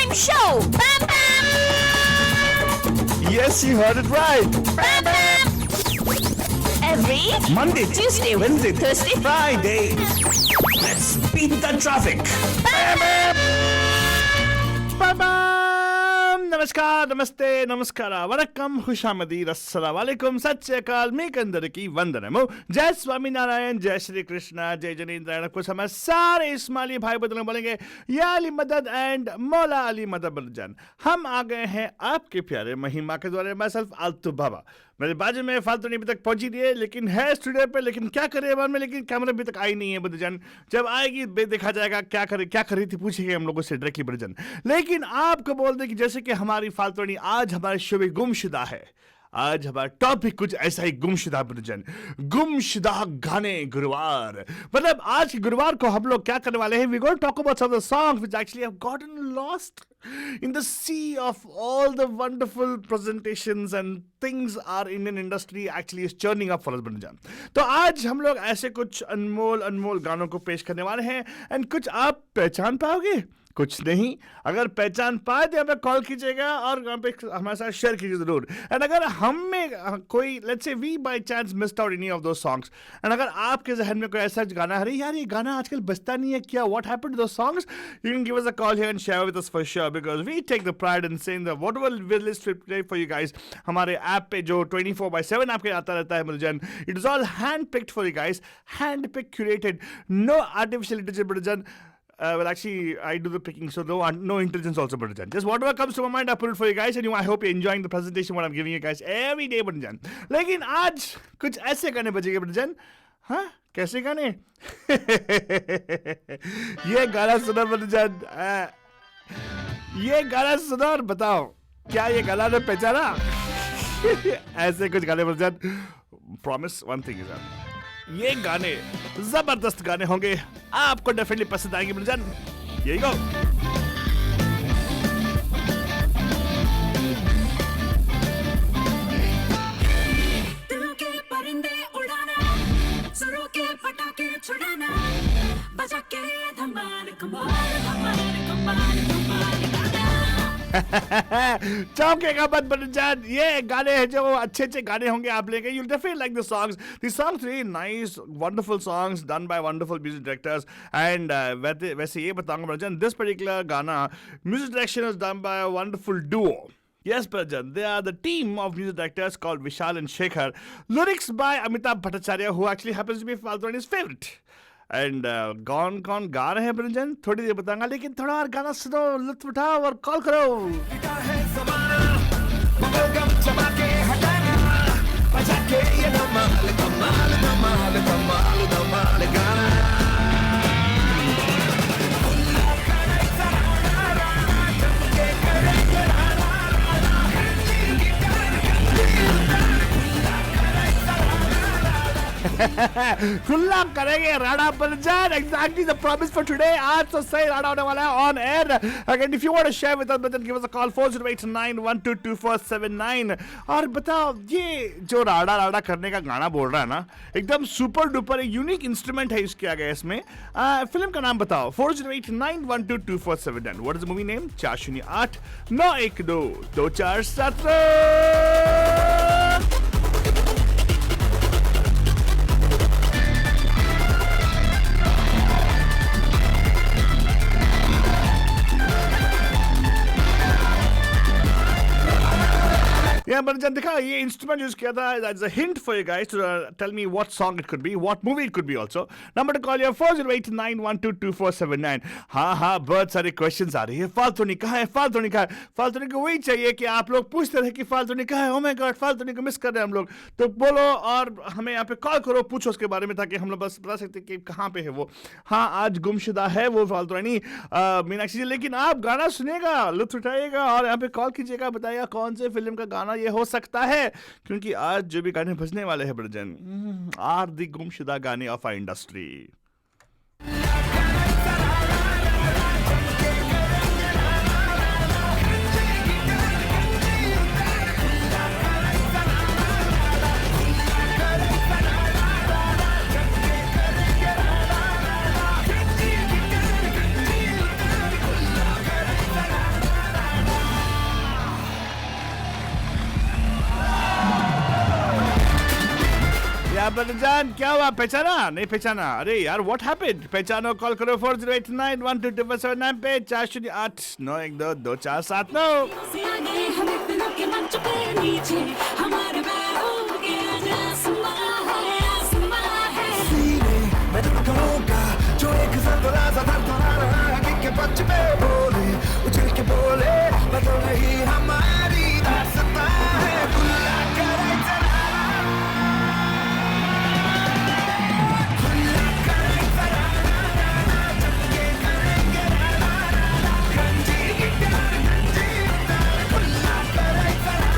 Time show. Bam bam. Yes, you heard it right. Bam bam. Every Monday, Tuesday, Wednesday, Thursday, Friday. Let's beat the traffic. Bam bam. Bam! नमस्कार, नमस्ते, నమస్కార వణకం ఖుషామదీద్ అస్సలాం వాలేకుం సత్ శ్రీ అకాల్ మీకందరికీ వందనము जय स्वामी नारायण जय श्री कृष्णा जय जनेन्द्र कुछ हमें सारे इस्माइली भाई बहनों बोलेंगे या अली मदद एंड मौला अली मदद बलजान। हम आ गए हैं आपके प्यारे महिमा के द्वारा मैं सेल्फ आलतू बाबा मेरे बाजू में फालतू नहीं अभी तक पहुंची रही है लेकिन है स्टूडियो पे लेकिन क्या करे बाद में लेकिन कैमरा अभी तक आई नहीं है बदजान। जब आएगी देखा जाएगा क्या कर रही थी पूछेंगे हम लोगों से डायरेक्टली बदजान। लेकिन आपको बोल दे कि जैसे कि हमारी फालतूनी आज हमारे शो में गुमशुदा है। आज हमारा टॉपिक कुछ ऐसा ही गुमशुदा बदजान, गुमशुदा गाने गुरुवार। मतलब आज गुरुवार को हम लोग क्या करने वाले हैं, we going to talk about some of the songs which actually have gotten lost in the sea of all the wonderful presentations and things our Indian industry actually is churning up for us बंजान। तो आज हम लोग ऐसे कुछ अनमोल गानों को पेश करने वाले हैं एंड कुछ आप पहचान पाओगे कुछ नहीं। अगर पहचान पाए तो हमें कॉल कीजिएगा और यहाँ पे हमारे साथ शेयर कीजिए जरूर। एंड अगर हम में कोई let's say we by chance missed out any of those songs and अगर आपके जहन में कोई ऐसा गाना है, अरे यार ये गाना आजकल बजता नहीं है क्या, what happened to those songs, you can give us a call here and share with us for sure because we take the pride in saying that whatever we list play for you guys. हमारे app पे जो 24/7 आपके आता रहता है मुरजन, it is all hand picked for you guys, hand pick curated, no artificial intelligence मुरजन। Well, actually, I do the picking, so no intelligence also, Bhajan. Just whatever comes to my mind, I put it for you guys, and I hope you're enjoying the presentation what I'm giving you guys every day, Bhajan. लेकिन आज कुछ ऐसे गाने बजेंगे Bhajan, हाँ कैसे गाने? ये गाना सुना Bhajan, ये गाना सुना और बताओ क्या ये गाना ने पहचाना? ऐसे कुछ गाने Bhajan. Promise one thing is that ये गाने जबरदस्त गाने होंगे, आपको डेफिनेटली पसंद आएंगे बलजान। यही गो दिलों के परिंदे उड़ाना, सुरों के पटाखे छुड़ाना, बजा के धमाल कमाल धमाल कमाल कमाल गाना। चौंकेगा मत बलजान, ये गाने हैं जो अच्छे गाने होंगे आप लेके, you'll definitely like the songs. The songs really nice, wonderful songs done by wonderful music directors. And वैसे ये बताऊंगा बलजान, this particular गाना music direction is done by a wonderful duo. Yes, Bhajan, they are the team of music directors called Vishal and Shekhar. Lyrics by Amitabh Bhattacharya, who actually happens to be Faltoni's favorite. And कौन गा रहे हैं ब्रंजन थोड़ी देर बताऊंगा, लेकिन थोड़ा और गाना सुनो, लुत्फ उठाओ और कॉल करो। खुला करेंगे राडा बलजान, exactly the promise for today। आज तो सही राडा होने वाला है on air। Again, if you want to share with us, give us a call 4089122479। और बताओ ये जो राडा करने का गाना बोल रहा है ना, एकदम सुपर डुपर यूनिक इंस्ट्रूमेंट है इसके आगे इसमें। फिल्म का नाम बताओ 4089122479। What is the movie name? 4089122479। Yeah, Bhajan, दिखा ये इंस्ट्रूमेंट यूज किया था as a hint for you guys to tell me what song it could be, what movie it could be also. Number to call you 4089122479। हाँ बहुत सारे questions आ रही है, फालतूनी कहाँ है, फालतूनी कहाँ है। फालतूनी को वही चाहिए कि आप लोग पूछते रहे कि फालतूनी कहाँ है, oh my God फालतूनी को मिस कर रहे हैं हम लोग, तो बोलो और हमें यहाँ पे कॉल करो, पूछो उसके बारे में ताकि हम लोग बस बता सकते कि कहाँ पे है वो। हाँ आज गुमशुदा है वो फालतूनी मीनाक्षी जी, लेकिन आप गाना सुनेगा, लुत्फ उठाइएगा और यहाँ पे कॉल कीजिएगा, बताइएगा कौन से फिल्म का गाना ये हो सकता है, क्योंकि आज जो भी गाने बजने वाले हैं ब्रजन आर द गुमशुदा गाने ऑफ आवर इंडस्ट्री। क्या जान क्या हुआ, पहचाना नहीं पहचाना? अरे यार व्हाट हैपेंड? पहचानो, कॉल करो 4089122479 पे 4089122479। से आ गए हम दिलों के मंच पे नीचे हमारे पैरों के आजा आसमां है सीने में धड़कनों जो एक ज़रा सा धड़कना रहा है कि बच में बोले उछल के बोले बदल रही हमारी दास्तां है खुला करे जरा खुला करे जरा चमके करेंगे गंजी गिटार खुला करे जरा।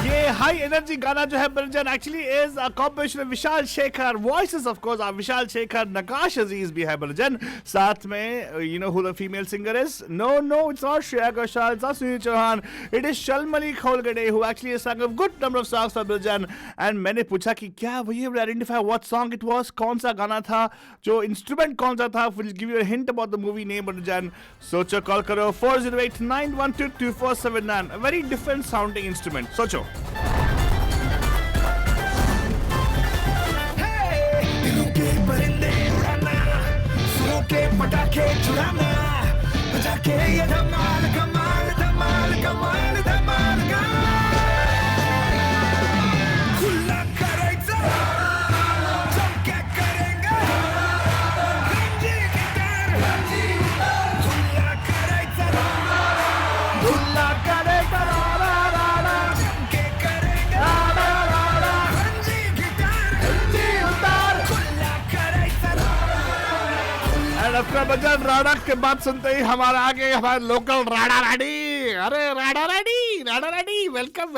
ये हाई एनर्जी गाना जो है बरजान actually is a combination of Vishal Shekhar, voices of course are Vishal Shekhar, Nakash Aziz भी है बरजान, साथ में you know who the female singer is? No it's not Shreya Ghoshal, it's not Sunil Chauhan, it is Shalmali Kholgade who actually sang a good number of songs for बरजान। And मैंने पूछा कि क्या वही identify what song it was, कौन सा गाना था, जो इंस्ट्रूमेंट कौन सा था, will give you a hint about the movie name बरजान। सोचो, कॉल करो 4089122479, a very different sounding instrument, सोचो। दिलों के परिंदे उड़ाना सुरों के पटाखे छुड़ाना बजा के ये धमाल कमाल धमाल कमाल धमाल का खुला करे जरा चमके करेंगे गंजी गिटार खुला करे जरा खुला करे चमके करेंगे गंजी गिटार खुला करे जरा। एंड अपना बजान राडा के बात सुनते ही हमारा आगे हमारे लोकल राडा राडी। अरे राडा राडी वेलकम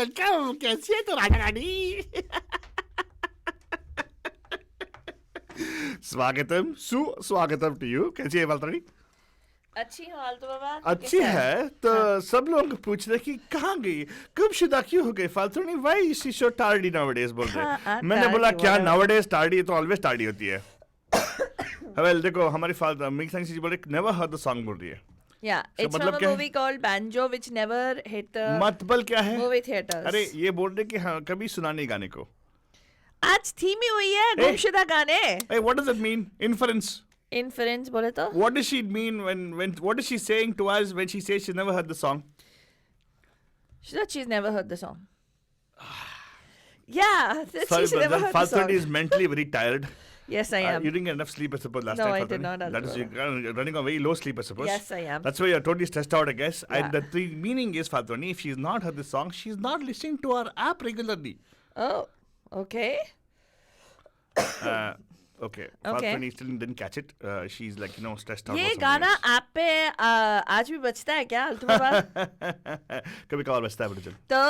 कैसी है तो राडा राडी? स्वागतम टू यू, कैसी है वालतड़ी? अच्छी हाल तो बाबा अच्छी है तो सब लोग पूछ रहे कि कहाँ गई, कब शुदा क्यों हो गई फालतू नहीं, why she show tardy nowadays बोल रहे। मैंने बोला क्या नाउडेज टार्डी तो ऑलवेज टार्डी होती है। वेल देखो हमारी फालतू मिक्सिंग चीज बोल रही नेवर हर्ड द सॉन्ग बोल रही है। Yeah, it's मतलब from a क्या है? movie called Banjo which never hit the मतबल क्या है? movie theaters. अरे ये बोल रहे कि हाँ कभी सुना नहीं गाने को। आज थीम ही हुई है गुमशुदा गाने। Hey, what does it mean? Inference. Inference बोले तो? What does she mean when what is she saying to us when she says she's never heard the song? She thought she's never heard the song. Yeah, that Sorry, she's never but heard the song. Faltari is mentally very tired. Yes, I am. You didn't get enough sleep, I suppose, last No, night. I Faltari. did not, That is Alpha. you're running on very low sleep, I suppose. Yes, I am. That's why you're totally stressed out, I guess. Yeah. And the meaning is, Faltari, if she's not heard the song, she's not listening to our app regularly. Oh, okay. Okay. Faltari still didn't catch it. She's like, stressed out. ये about गाना something app पे आज भी बजता है क्या अल्तु बाबा? else. कभी कभार बचता है बड़े तो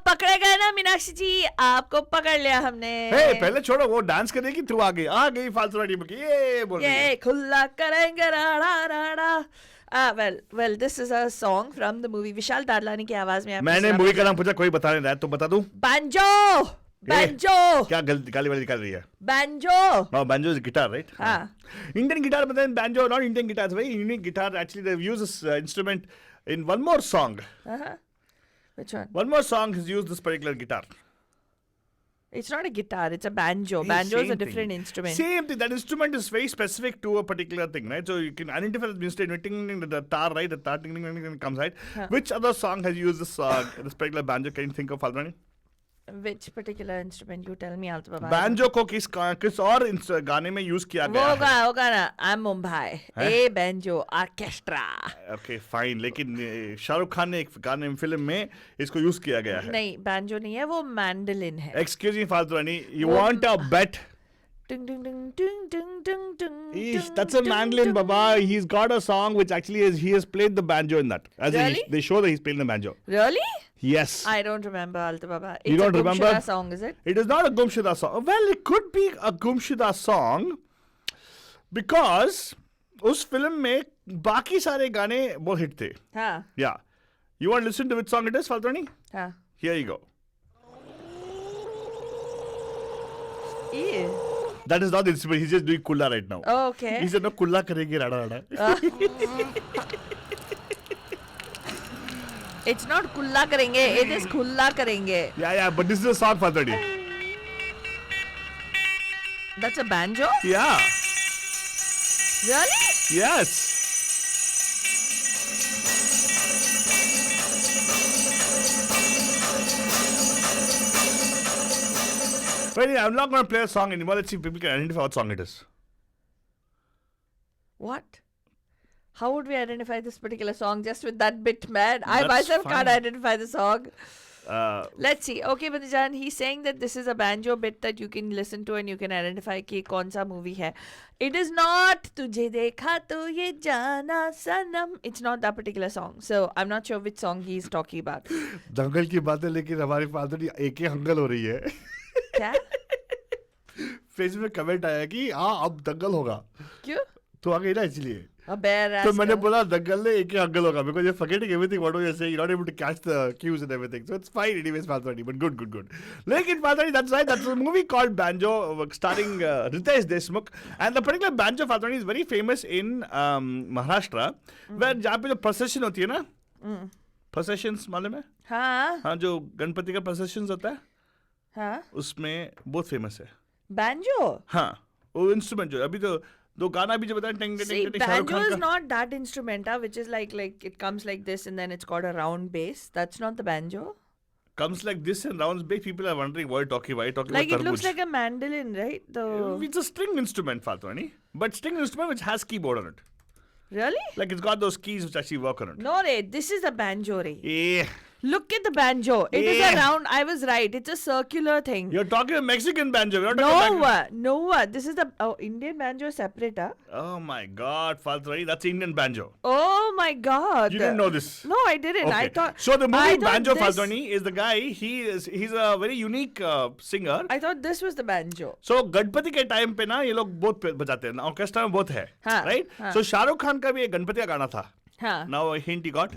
पकड़े गए ना मीनाक्षी जी, आपको पकड़ लिया हमने। हे पहले छोड़ो, वो डांस करने की थ्रू आ गई फालतू बोल के ये बोल रही है। ये खुला करेंगे राड़ा राड़ा। Well, this is a song from the movie विशाल दादलानी की आवाज में। मैंने मूवी का नाम पूछा, कोई बता नहीं रहा है, तो बता दूं? बैंजो क्या गाली वाली निकाल रही है? Banjo. No, banjo is guitar, right? हाँ। Indian guitar, but then banjo, not Indian guitar. It's a very unique guitar. Actually, they've used this instrument in one more song. Which one? One more song has used this particular guitar. It's not a guitar, it's a banjo. Hey, Banjo is a same different thing. instrument. Same thing. That instrument is very specific to a particular thing, right? So you can identify the instrument, the tar, right? The tar, ting, ting, ting, ting, comes right. Which other song has used this particular banjo? Can you think of, Faltani? Which particular instrument? You tell me, Alta Baba. Banjo को किस और गाने में use किया गया है? होगा ना, I'm Mumbai. A banjo orchestra. Okay, fine. लेकिन शाहरुख खान ने एक गाने फिल्म में इसको यूज किया गया है। नहीं, banjo नहीं है, वो mandolin है. Excuse me, फालतू रानी. You want a bet? Ding ding ding ding ding ding ding. That's a mandolin, Baba. He's got a song which actually is he has played the banjo in that. As in, Really? they show that he's playing the banjo. Really? Yes. I don't remember, Alta Baba. It's You don't a remember? Gumshuda song, is it? It is not a Gumshuda song. Well, it could be a Gumshuda song because उस film में बाकी सारे गाने बहुत hit थे. हाँ. Yeah. You want to listen to which song it is, Faltani? हाँ. Here you go. Ew. That is not the instrument. He's just doing kulla right now. Oh, okay. He said, no, kulla karenge rada rada. It's not kulla karenge, it is khulla karenge. Yeah, but this is a song, Faltani. That's a banjo? Yeah. Really? Yes. Well, yeah, I'm not going to play a song anymore. Let's see if people can identify what song it is. What? How would we identify this particular song just with that bit, man? I That's myself fine. can't identify the song. Let's see. Okay, Bandijan, he's saying that this is a banjo bit that you can listen to and you can identify कि कौन सा movie है. It is not तुझे देखा तो ये जाना सनम. It's not that particular song. So I'm not sure which song he's talking about. दंगल की बातें लेकिन हमारी फादर एक ही हंगल हो रही है. क्या? फेसबुक में कमेंट आया कि हाँ अब दंगल होगा. क्यों? तो आ गई ना इसलिए. तो मैंने बोला दंगल ने एक ही हंगल होगा because you're forgetting everything what you're saying. You're not able to catch the cues and everything. So it's fine anyways, Faltwani. But good. Lekin Faltwani, that's right. That's a movie called Banjo starring Ritesh Deshmukh. And the particular Banjo, Faltwani, is very famous in Maharashtra. Where जहाँ पे जो procession होती है ना, processions मालूम है? हाँ जो गणपति का processions होता है, हाँ उसमें बहुत famous है. Banjo? हाँ वो instrument जो अभी तो दो गाना भी जो बताया See, banjo is not that instrumenta, which is like it comes like this and then it's got a round bass. That's not the banjo. Comes like this and rounds big. People are wondering what you're talking about. You're talking Like about it looks tarbooj. like a mandolin, right? It's a string instrument, Faltwani. But string instrument which has keyboard on it. Really? Like it's got those keys which actually work on it. No, Ray. This is the banjo, Ray. Yeah. Look at the banjo. It is Yeah. a round. I was right. It's a circular thing. You're talking a Mexican banjo. You're not talking about... No. This is the Indian banjo is separate, huh? Oh my God, Faltwani. That's Indian banjo. Oh my God. You didn't know this? No, I didn't. Okay. I thought. So the I movie thought Banjo this- Faltwani is the guy. He's a very unique singer. I thought this was the banjo. So Ganpati के time पे ना ये लोग बहुत बजाते हैं. Orchestra में बहुत है. हाँ, Right? हाँ. So शाहरुख खान का भी एक गणपति का गाना था. हाँ. Now a hint he got.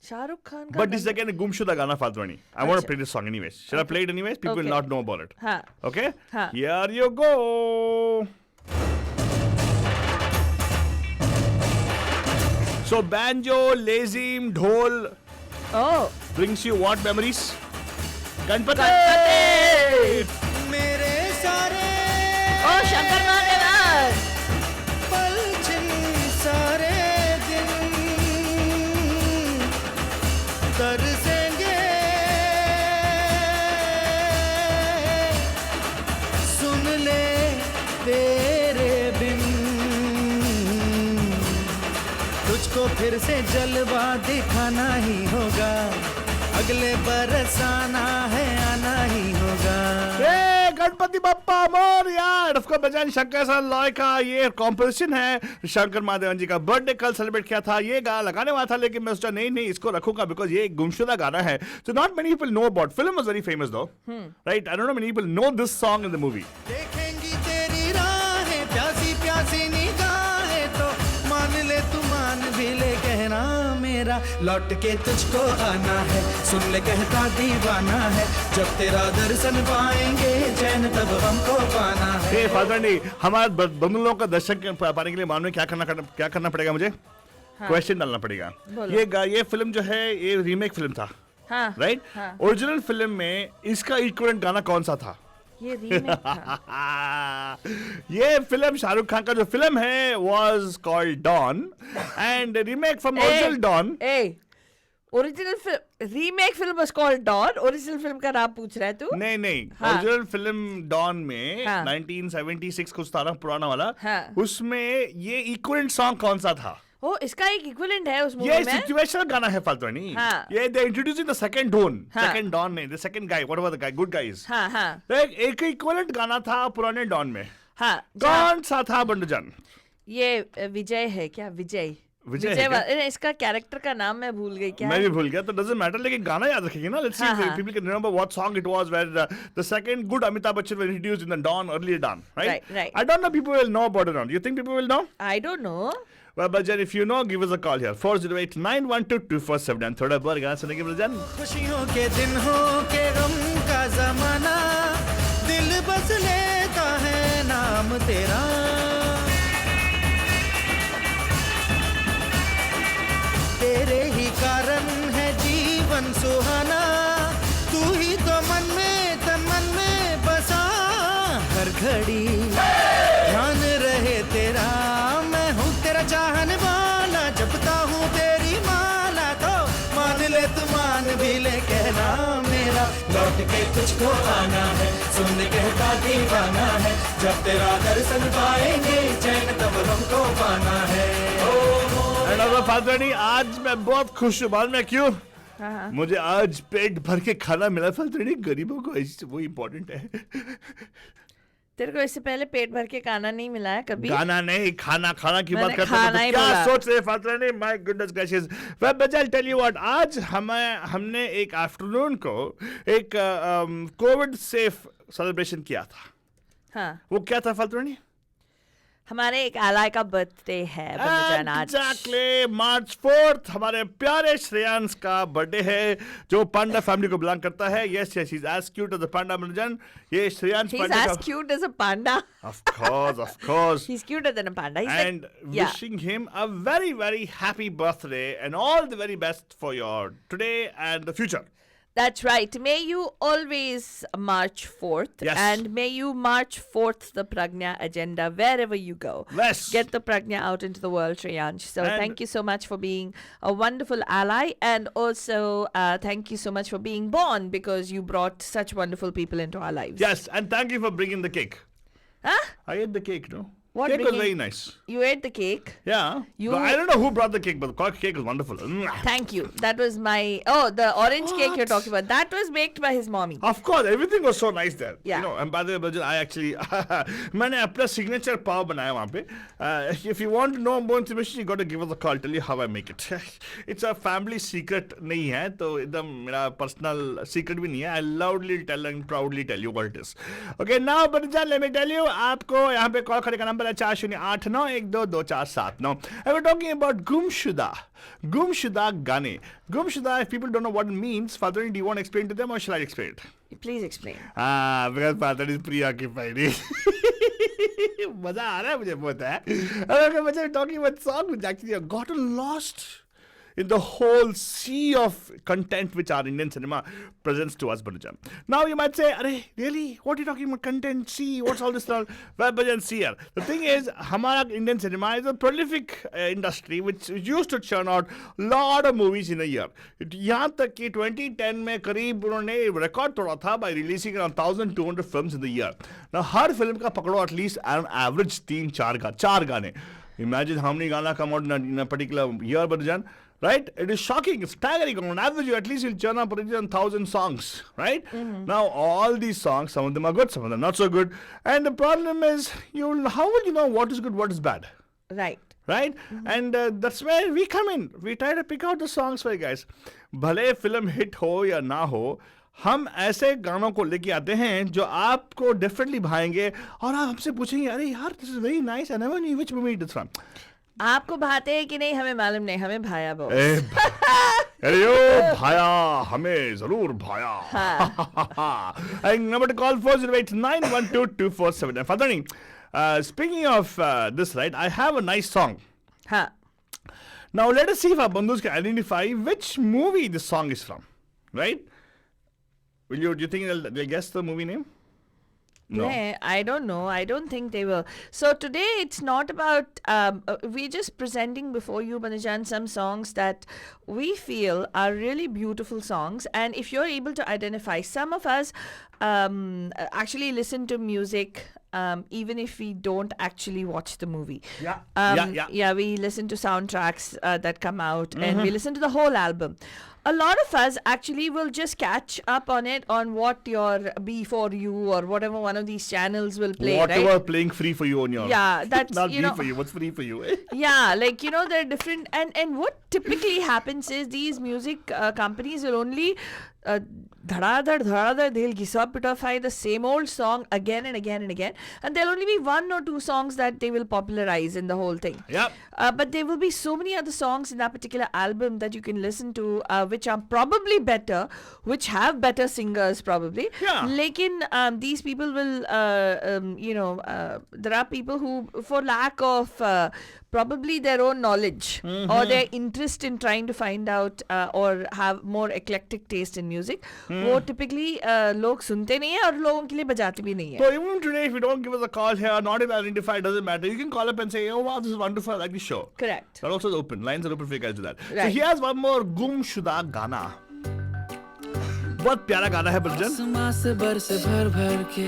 Shahrukh Khan का But this is again a gumshuda Gana Faltwani. I want to play this song anyways. Should I play it anyways? People will Okay. not know about it. हाँ. Okay? हाँ. Here you go. So banjo, lazim, dhol Oh. brings you what memories? Ganpati! मेरे सारे Oh, Shankar Mahadevan. पल छिन सारे दिन तरसेंगे सुन ले तेरे बिन तुझको फिर से जलवा दिखाना ही होगा अगले बरस आना है आना ही होगा Hey, Ganpati Bappa Morya! Of course, बजान शंकर सर लॉय का ये कॉम्पोजिशन है. शंकर महादेवन जी का बर्थडे कल सेलिब्रेट किया था. ये गाना लगाने वाला था लेकिन मैं सोचा नहीं इसको रखूंगा बिकॉज ये एक गुमशुदा गाना है. So not many people know about. Film was very famous though. Right? I don't know many people know this song in the movie. देखेंगी तेरी राहें प्यासी प्यासी निगाहें तो मान ले तू मान भी ले कहना मेरा लौट के तुझको आना है सुन ले कहता दीवाना है जब तेरा दर्शन पाएंगे चैन तब हमको पाना है Hey, फादरनी, हमारे बंगलों का दर्शक पाने के लिए मालूम है क्या करना पड़ेगा मुझे? क्वेश्चन डालना पड़ेगा. बोलो. ये फिल्म जो है ये रीमेक फिल्म था. हाँ. राइट? हाँ. ओरिजिनल फिल्म में इसका इक्विवेलेंट गाना कौन सा था? ये रीमेक था. ये फिल्म शाहरुख खान का जो फिल्म है was called Dawn and remake from original Dawn. Original film remake film was called Dawn. Original film का नाम पूछ रहा है तू? नहीं हाँ. ओरिजिनल फिल्म डॉन में हाँ. 1976 कुछ था ना पुराना वाला. हाँ. उसमें ये इक्विवेलेंट सॉन्ग कौन सा था? ओ इसका एक इक्विवेलेंट है उस मूवी ये में. सिचुएशनल गाना है फाल्तुनी. हाँ. ये दे इंट्रोड्यूसिंग द सेकंड डॉन. हाँ. सेकंड डॉन नहीं the second guy what about the guy good guys. हाँ हाँ एक इक्विवेलेंट गाना था पुराने डॉन में. हाँ. कौन सा था बंडजन? ये विजय है क्या? विजय है क्या? इसका कैरेक्टर का नाम मैं भूल गई क्या मैं है? भी भूल गया तो डजंट मैटर लेकिन गाना याद रखेंगे ना. लेट्स सी हाँ, if हाँ. people can remember what song it was where the second good Amitabh Bachchan was introduced in the Dawn earlier Dawn, right? Right. I don't know people will know about it now. You think people will know? I don't know. Well, Bhajan, if you know, give us a call here. 408-912-2479. थोड़ा बार गाना सुनेंगे Bhajan. खुशियों के दिन हो के गम का जमाना दिल बस लेता है नाम तेरा तेरे ही कारण है जीवन सुहाना तू ही तो मन में तन मन में बसा हर घड़ी ध्यान रहे तेरा, मैं हूँ तेरा चाहने वाला, जपता हूँ तेरी माला, तो मान ले तू मान भी ले, कहना मेरा लौट के तुझको आना है, सुन कहता दीवाना है, जब तेरा दर्शन पाएंगे चैन तब हमको पाना है। फाल्तनी आज मैं बहुत खुश हूँ, मालूम है क्यों? मुझे आज पेट भर के खाना मिला फाल्तनी, गरीबों को वो इम्पोर्टेंट है। तेरे को इससे पहले पेट भर के खाना नहीं मिला है कभी? गाना नहीं, खाना की बात मैंने करते खाना हैं ही तो क्या बोला। सोच रहे फाल्तनी? My goodness gracious. Well but I tell you what, आज हमने एक आफ्टरनून को एक कोविड सेफ सेलिब्रेशन किया था। हाँ, वो क्या था फाल्तनी? हमारे एक एलाय का बर्थडे है बंदजान आज। Exactly, March 4th हमारे प्यारे श्रेयांश का बर्थडे है, जो पांडा फैमिली को बिलोंग करता है। Yes, yes, he's as cute as the panda Banajan. ये Shreyansh He's Pandey as cute as a panda. Of course. He's cuter than a panda. He's And like, yeah. wishing him a very, very happy birthday and all the very best for your today and the future. That's right. May you always march forth. Yes. And may you march forth the Pragna agenda wherever you go. Yes. Get the Pragna out into the world, Shreyansh. So And- thank you so much for being a wonderful ally. And also thank you so much for being born, because you brought such wonderful people into our lives. Yes, and thank you for bringing the cake. Huh? I ate the cake, no? What Cake was bringing- very nice. You ate the cake? Yeah. You- I don't know who brought the cake, but the cake was wonderful. Thank you. That was my... Oh, the orange cake you're talking about. That was baked by his mommy. Of course, everything was so nice there. Yeah. You know, and by the way, Bajal, I actually मैंने अपना signature पाव बनाया वहाँ पे. If you want to know more information, you got to give us a call. Tell you how I make it. It's a family secret नहीं है, तो एकदम मेरा personal secret भी नहीं है. I loudly tell and proudly tell you what it is. Okay, now Bajal, let me tell you, आपको यहाँ पे call करने का number है 4089122479. And we're talking about Gumshuda. Gumshuda गाने. Gumshuda, if people don't know what it means, Father, do you want to explain to them or shall I explain it? Please explain. Because Father is preoccupied. मजा आ रहा है मुझे बहुत है. Okay, but I'm talking about song which actually have gotten lost in the whole sea of content which our Indian cinema presents to us, Banajan. Now you might say, Arey, really? What are you talking about? Content? See, what's all this now? Well, Banajan, see here. The thing is, Hamara Indian cinema is a prolific industry which used to churn out lot of movies in a year. यहाँ तक कि 2010 में करीब उन्होंने record तोड़ा था by releasing around 1,200 films in the year. Now her film का पकड़ो at least an average 4 गाने. Imagine how many गाना come out in a particular year, Banajan. Right? It is shocking. It's staggering. On average, you at least will churn up 1,000 songs. Right? Now, all these songs, some of them are good, some of them not so good. And the problem is, how will you know what is good, what is bad? Right. Right? And that's where we come in. We try to pick out the songs for you guys. भले film hit हो या ना हो, हम ऐसे गानों को लेके आते हैं जो आपको डेफिनेटली भाएंगे और आप हमसे पूछेंगे, अरे यार, this is very nice. I never knew which movie it is from. आपको भाते हैं कि नहीं हमें मालूम नहीं, हमें भाया बहुत. अरे यो भाया, हमें जरूर भाया. And number to call 408-912-2479. Fadani, speaking of this, right, I have a nice song. हाँ. Now let us see if our bandhus can identify which movie this song is from. Right? Do you think they'll guess the movie name? No. Yeah, I don't know. I don't think they will. So today it's not about, we're just presenting before you, Banajan, some songs that we feel are really beautiful songs. And if you're able to identify, some of us actually listen to music even if we don't actually watch the movie. Yeah. Yeah, we listen to soundtracks that come out and we listen to the whole album. A lot of us actually will just catch up on it on what your B4U or whatever one of these channels will play, Whatever right? playing free for you on your... Yeah, that's, not you free know... for you. What's free for you? Yeah, like, you know, there are different... And what typically happens is these music companies will only... dhadadar, they'll gisapify the same old song again and again and again. And there'll only be 1 or 2 songs that they will popularize in the whole thing. Yep. But there will be so many other songs in that particular album that you can listen to, which are probably better, which have better singers probably. Yeah. Lekin these people will, there are people who, for lack of probably their own knowledge or their interest in trying to find out or have more eclectic taste in music, वो typically लोग सुनते नहीं है और लोगों के लिए बजाते भी नहीं है. So even today, if you don't don't give us a call here, not if identified, doesn't matter. You can call up and say, oh wow, this is wonderful, I like the show. Correct. That also is open. Lines are open for you guys to do that. So Right. here's one more Gumshuda Gana. बहुत प्यारा गाना है बलजन. आसमां से बरस भर भर के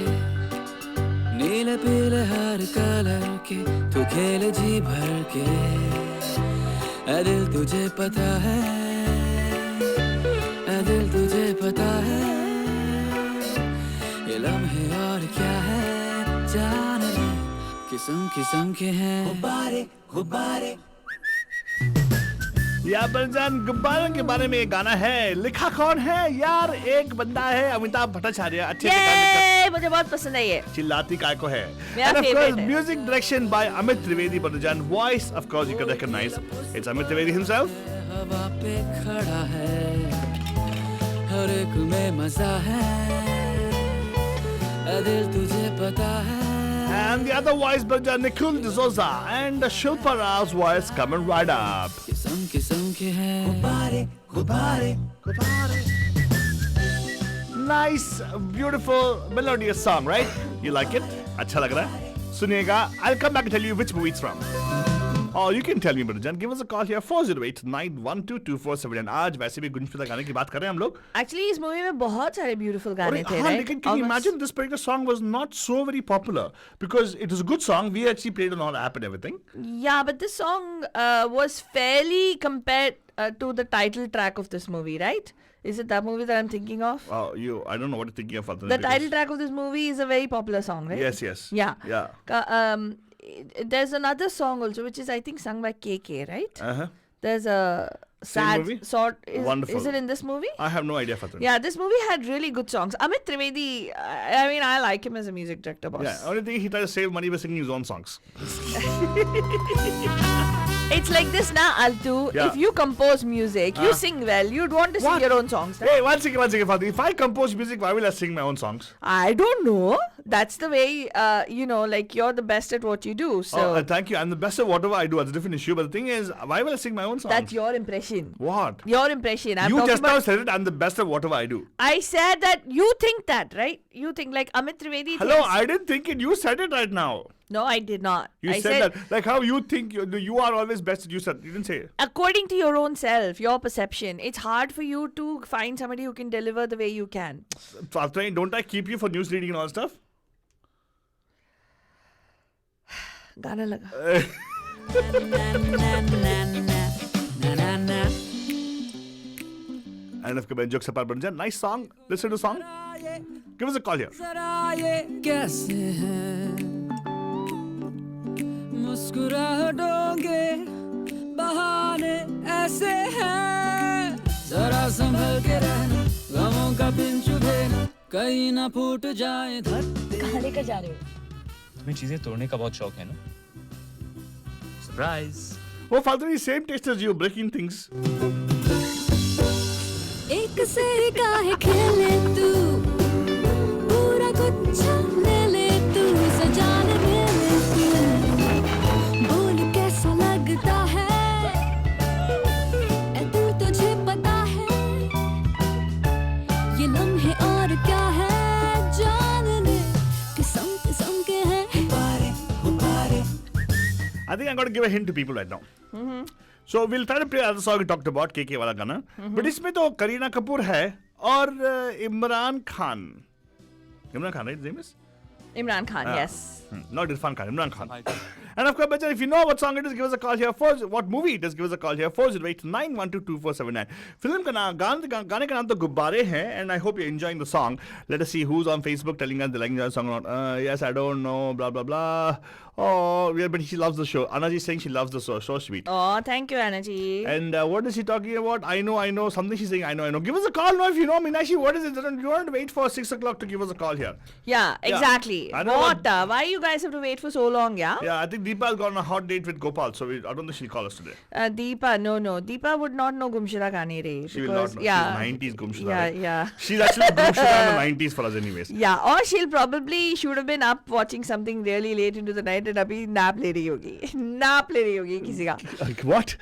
नीले पीले हर कलर के तू खेले जी भर के ऐ दिल तुझे पता है ऐ दिल तुझे पता है ये लम्हे और क्या है जान ले किस्म किस्म के हैं गुब्बारे गुब्बारे या बलजन गुब्बारों के बारे में एक गाना है. लिखा कौन है यार? एक बंदा है अमिताभ भट्टाचार्य. अच्छे से गाने ये मुझे बहुत पसंद है ये. चिल्लाती काय को है. मेरा And of favorite course, है. music direction by Amit Trivedi Balajan. Voice, of course, you can recognize. It's Amit Trivedi himself. हवा पे खड़ा है हर एक में मजा है ऐ दिल तुझे पता है And the other voice, Balajan, Nikhil D'Souza. And Shilpa Rao's voice coming right up. किस्म किस्म के हैं गुब्बारे गुब्बारे Nice, beautiful, melodious song, right? You like it? अच्छा लग रहा है? सुनिएगा. I'll come back and tell you which movie it's from. Or you can tell me, Balajan. Give us a call here, 408-912-2479. आज वैसे भी गुंजपदा गाने की बात कर रहे हैं हम लोग. Actually इस मूवी में बहुत सारे beautiful गाने थे, हाँ, right? लेकिन can you imagine this particular song was not so very popular because it was a good song. We actually played on our app and everything. Yeah, but this song was fairly compared to the title track of this movie, right? Is it that movie that I'm thinking of? Oh, I don't know what you're thinking of. The title track of this movie is a very popular song, right? Yes, yes. Yeah. Yeah. There's another song also which is I think sung by KK, right? Uh-huh. There's a sad movie? sort. Wonderful. Is it in this movie? I have no idea, Fatun. Yeah, this movie had really good songs. Amit Trivedi, I mean, I like him as a music director, boss. Yeah, only thing he tried to save money by singing his own songs. It's like this, na, Altu. Yeah. If you compose music, you sing well, you'd want to sing What? your own songs. Hey, one second, Fatun. If I compose music, why will I sing my own songs? I don't know. That's the way, like you're the best at what you do. So Thank you. I'm the best at whatever I do. That's a different issue. But the thing is, why will I sing my own songs? that's your impression. What? Your impression. I'm You talking just now about. said it. I'm the best at whatever I do. I said that you think that, right? You think like Amit Trivedi. Hello, thinks- I didn't think it. You said it right now. No, I did not. You I said that. Like how you think you are always best. You said. You didn't say it. according to your own self, your perception. It's hard for you to find somebody who can deliver the way you can. Fatun, don't I keep you for news reading and all stuff? गाना लगा. And if you jokes apart, Balajan, nice song. Listen to the song. Give us a call here. जरा ये कैसे हैं मुस्कुराहटोंगे बहाने ऐसे हैं जरा संभल के रहना गमों का पिन चुभे ना कहीं ना फूट जाए धरती कहाँ लेकर जा रहे हो? तुम्हें चीजें तोड़ने का बहुत शौक है ना? Surprise. Oh, Fatun, same taste as you, breaking things. एक से काहे खेले तू पूरा गुच्छा ले ले तू सजाने ले ले तू बोल कैसा लगता है ऐ तू तुझे पता है ये लम्हे और क्या है जान ले किस्म किस्म के हैं I think I'm going to give a hint to people right now. So we'll try to play other song we talked about, KK वाला गाना. But इसमें तो करीना कपूर है और Imran Khan. Imran Khan, right? His name is? Imran Khan, yes. Not Irfan Khan, Imran Khan. And of course, Bachchan, if you know what song it is, give us a call here. What movie it is, give us a call here. 408-912-2479. Film का नाम गाने का नाम तो गुब्बारे हैं, and I hope you're enjoying the song. Let us see who's on Facebook telling us they like the song or not. Yes, I don't know, blah blah blah. Oh, yeah, but she loves the show. Anaji is saying she loves the show. So sweet. Oh, thank you, Anaji. And what is she talking about? I know. Something she's saying, I know. Give us a call now if you know. Minashi, what is it? You don't wait for 6 o'clock to give us a call here. Yeah, exactly. I know What? Why you guys have to wait for so long, yeah? Yeah, I think Deepa has gone on a hot date with Gopal, so I don't think she'll call us today. Deepa, no. Deepa would not know Gumshida Gane Re. She will not know. Yeah. She's 90s Gumshida. Yeah, right? yeah. She's actually Gumshida in the 90s for us anyways. Yeah, or should have been up watching something really late into the night and abhi nap le rahi hogi. Nap le rahi hogi kisi ka. What?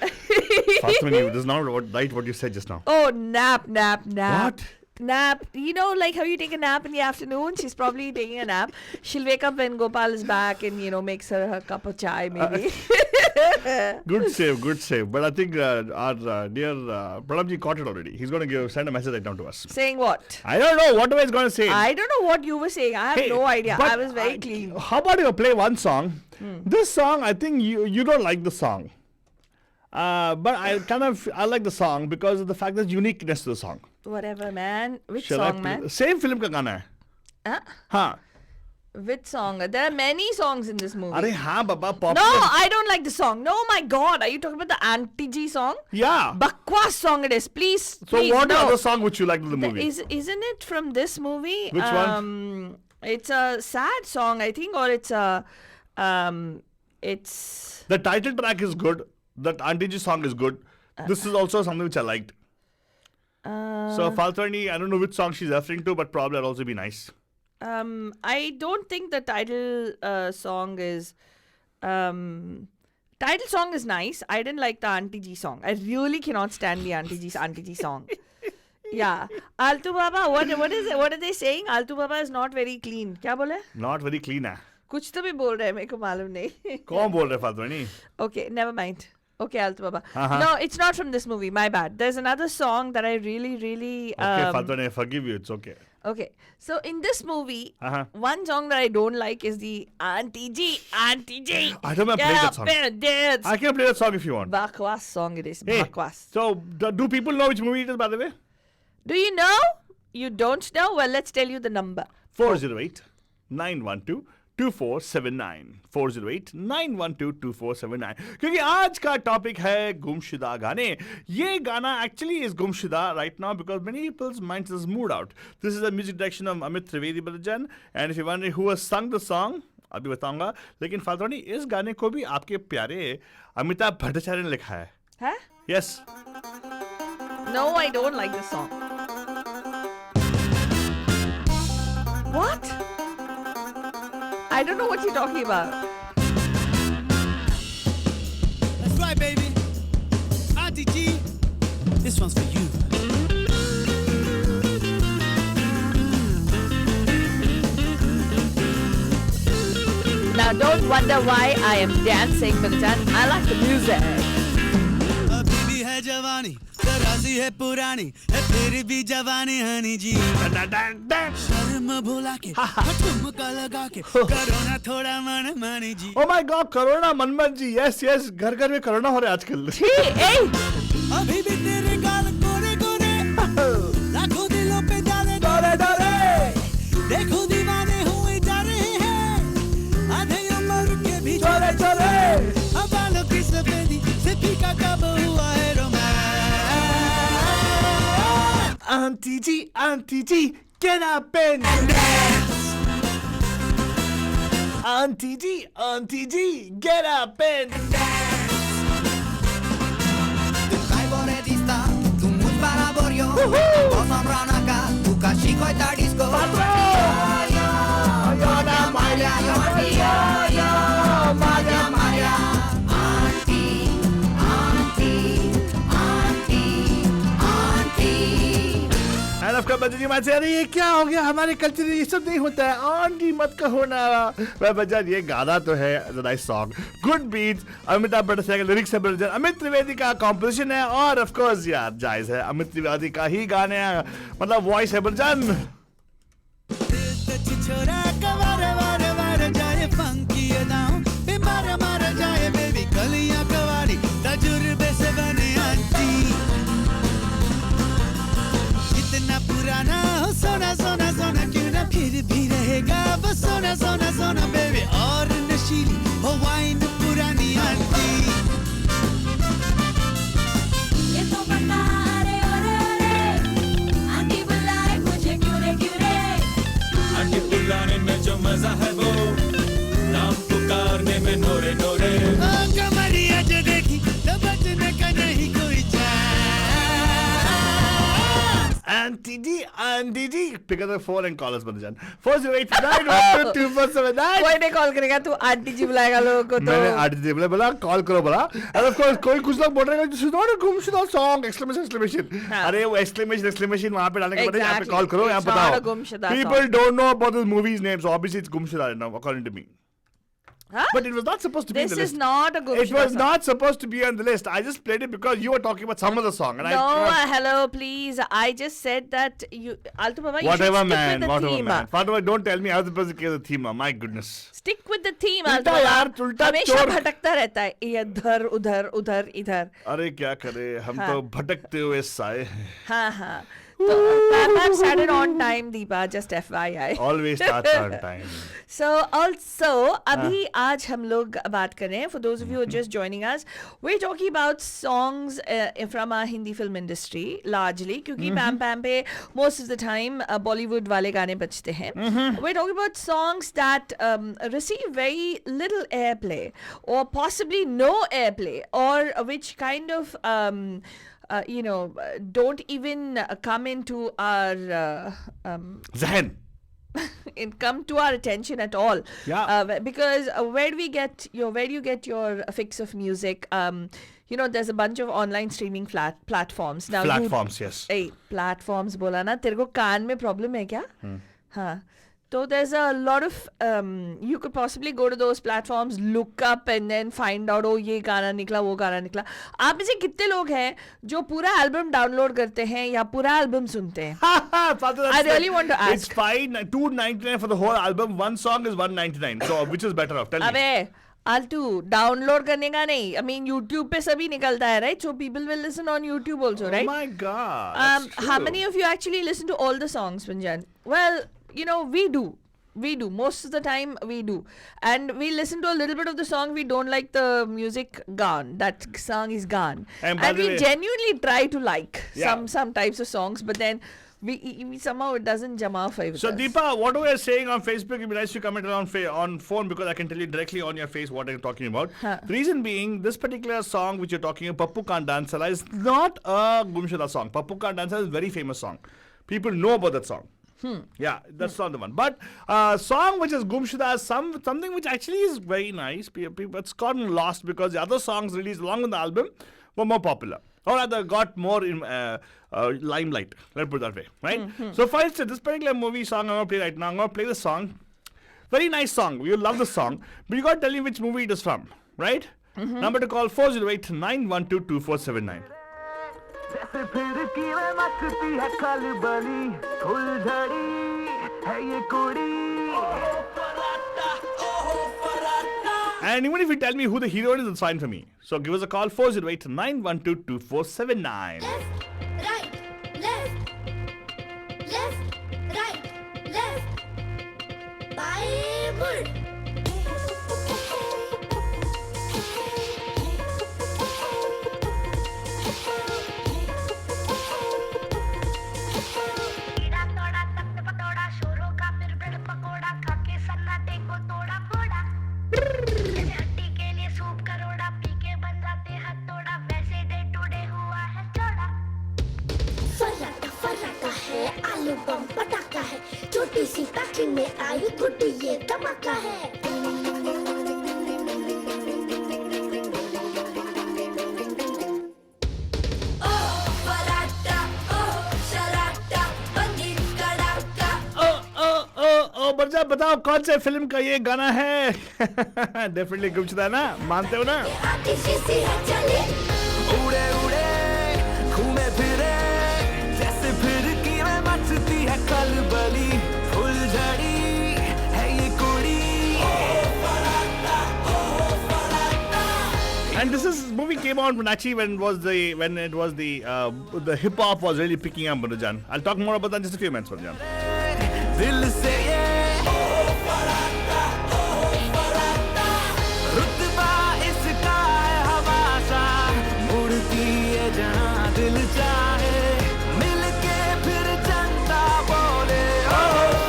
Fatima, this is not what you said just now. Oh, nap. What? Nap. You know, like how you take a nap in the afternoon? She's probably taking a nap. She'll wake up when Gopal is back and, you know, makes her her cup of chai, maybe. Good save, good save. But I think our dear Pranabji caught it already. He's going to send a message right now to us. Saying what? I don't know what he's going to say. I don't know what you were saying. I have Hey, no idea. but I was very clean. How about you play one song? This song, I think you don't like the song. But I like the song because of the fact there's uniqueness to the song. Whatever, man. Which Shall I song, man? Same film का गाना है. Huh? हाँ. Which song? There are many songs in this movie. अरे हाँ बाबा popular. No, I don't like the song. No, my God. Are you talking about the Auntie G song? Yeah. Bakwas song it is. Please. So please, what no. other song which you like in the movie? Isn't it from this movie? Which one? It's a sad song, I think, or it's a it's The title track is good. That Auntie Ji song is good. This is also something which I liked. So Faltani, I don't know which song she's referring to, but probably that'll also be nice. I don't think the title song is title song is nice. I didn't like the Auntie G song. I really cannot stand the Auntie G song. Yeah. Altu Baba, what is it? What are they saying? Altu Baba is not very clean. क्या बोले? Not very clean है. कुछ तो भी बोल रहे हैं मेरे को मालूम नहीं. कौन बोल रहे फातवानी? Okay, never mind. Okay, Altu Baba. Uh-huh. No, it's not from this movie. My bad. There's another song that I really. Okay, Fatwani, I forgive you. It's okay. Okay, so in this movie, Uh-huh. one song that I don't like is the Auntie G. I don't know, play that song. Dance. I can play that song if you want. Bakwas song it is. Hey, Bakwas. so do people know which movie it is, by the way? Do you know? You don't know? Well, let's tell you the number. 408-912-2479 408-912-2479 क्योंकि आज का topic है गुमशुदा गाने. ये गाना actually is गुमशुदा right now because many people's minds is moved out. This is the music direction of Amit Trivedi Balajan, and if you're wondering who has sung the song, अभी बताऊंगा. लेकिन फातवानी, इस गाने को भी आपके प्यारे अमिताभ भट्टाचार्य ने लिखा है. Huh? Yes. No, I don't like this song. What? I don't know what you're talking about. That's right, baby. Auntie G, this one's for you. Now, don't wonder why I am dancing, Balajan. I like the music. अभी भी है जवानी, तरासी है पुरानी, है फिर भी जवानी हनी जी. शर्म भुला के, ठुमका लगा के, करो ना थोड़ा मन मानी जी. Oh my God, कोरोना मनमन जी. Yes, yes. घर घर में कोरोना हो रहा है आजकल. Hey! अभी भी तेरे गाल गोरे गोरे, लाखों दिलों पे डाले डोरे डोरे. देखो दीवाने हुए जा रहे हैं, आधे उम्र के भी चोरे चोरे. अब बालों की सफेदी से फीका कब हुआ है romance. Auntie G, get up and dance. Auntie G, get up and dance. Tu kai bore dista, tu mut para borio. Bosam ranaka, tu kashiko eta disco. Yo na Maria, yo Maria. And of course, बच्चे जी मानते अरे ये क्या हो गया, हमारे culture में ये सब नहीं होता है. आंटी मत कहो ना. वह बच्चा ये गाना तो है nice song, good beats, Amitabh Bhattacharya के लिरिक्स है, अमित त्रिवेदी का कॉम्पोजिशन है, और ऑफ कोर्स यार जायज है अमित त्रिवेदी का ही गाने हैं, मतलब वॉइस है बलजन. छोरा कवार वार वार जाए फंकी अदाओं पे मार जाए बेबी कलियां कवारी तजुर्बे से बने आंटी. इतना पुराना हो सोना सोना सोना क्यों ना फिर भी रहेगा वो सोना सोना सोना बेबी. और नशीली हो वाइन पुरानी आंटी. ये तो बता रे आंटी बुलाए मुझे क्यों रे आंटी बुलाने में जो मजा है वो नाम पुकारने में नोरे नोरे. कमरिया जो देखी तो बचने का नहीं कोई चाल. Auntie G, pick up the phone and call us, Banjan. 408-912-2479. कोई नहीं कॉल करेगा, तू आंटी जी बुलाएगा लोगों को तो मैंने आंटी जी बोला कॉल करो बोला, and of course कोई कुछ लोग बोल रहे हैं this is not a गुमशुदा song exclamation. हाँ. अरे वो exclamation वहाँ पे डालने के बाद यहाँ पे Exactly. कॉल करो, यहाँ It's not a बताओ. गुमशुदा People song. don't know about this movie's name, so obviously it's गुमशुदा now according to me. Huh? But it was not supposed to be This in the is list. not a It Gumshuda was song. not supposed to be on the list. I just played it because you were talking about some other song, and No, I. hello, please. I just said that you, Alto Baba, you Whatever, should stick man. with the Whatever, theme. man. Whatever. Don't tell me I was supposed to give the theme. My goodness. Stick with the theme, उल्टा Alto Baba. यार, उल्टा हमेशा चोर। भटकता रहता है, इधर उधर उधर इधर. अरे क्या करे, हम हाँ. तो भटकते हुए साए हैं. हाँ हाँ. तो Pam started on time, Deepa. Just FYI. Always starts on time. So also अभी आज हम लोग बात कर रहे हैं, for those of you who are just joining us, we're talking about songs from our Hindi film industry largely, क्योंकि Pam Pam पे most of the time Bollywood वाले गाने बजते हैं. We're talking about songs that receive very little airplay or possibly no airplay, or which kind of don't even come into our Zahn. come to our attention at all. Yeah. Because where do you get your fix of music? There's a bunch of online streaming platforms now. Platforms, yes. Hey, platforms बोला ना, तेरे को कान में problem है क्या? हाँ. So there's a lot of you could possibly go to those platforms, look up and then find out, oh ये गाना निकला, वो गाना निकला. आप में से कितने लोग हैं जो पूरा एल्बम डाउनलोड करते हैं या पूरा एल्बम सुनते हैं? I really want to ask. It's fine. $2.99 for the whole album. One song is $1.99. So which is better off? Tell me. अबे आल्टू डाउनलोड करने का नहीं. I mean YouTube पे सभी निकलता है, right? So people will listen on YouTube also, right? Oh my God. That's How true. many of you actually listen to all the songs, Panjan? Well, we do. Most of the time we do, and we listen to a little bit of the song. We don't like the music gone. That song is gone, And by the we way- genuinely try to like Yeah. some types of songs, but then we somehow it doesn't jama with So us. Deepa, what we are saying on Facebook, it'd be nice to comment on phone because I can tell you directly on your face what I'm talking about. Huh. The reason being, this particular song which you're talking about, Pappu Kaan Dansala, is not a Gumshuda song. Pappu Kaan Dansala is a very famous song. People know about that song. Yeah, that's not the one. But song which is Gumshuda is something which actually is very nice. It's gotten lost because the other songs released along with the album were more popular. Or rather got more in limelight. Let's put it that way, right? So for instance, this particular movie song I'm going to play right now, I'm going to play the song. Very nice song. You love the song. But you got to tell me which movie it is from, right? Number to call 408-912-2479. जैसे फिर की वे मस्ती है खलबली फुलझड़ी है ये कुड़ी. And even if you tell me who the hero is, it's fine for me. So give us a call 408-912-2479. Left, right, left, right, left. बाएं मुड़. कीड़ा तोड़ा तख्त पतोड़ा शोरों का फिर ब्रेड पकोड़ा खा के सन्नाटे को तोड़ा फोड़ा जैसे हड्डी के लिए सूप करोड़ा पी के बन जाते हाथ तोड़ा वैसे डे टू डे हुआ है चौड़ा. फराटा है, आलू बम पटाखा है, छोटी सी पैकिंग में आई गुड्डी ये धमाका है. बच्चा बताओ कौन से फिल्म का ये गाना है? डेफिनेटली गुमशुदा ना, मानते हो ना? उड़े उड़े घूमे फिरे जैसे फिर की वे मचती है खलबली फुलझड़ी है ये कुड़ी. And this movie came out actually when it was the hip hop was really picking up, Manujan. I'll talk more about that in just a few minutes, Manujan. दिल से ये रुतबा इसका है हवासा मुड़ती है जहाँ दिल चाहे मिलके फिर जनता बोले ओ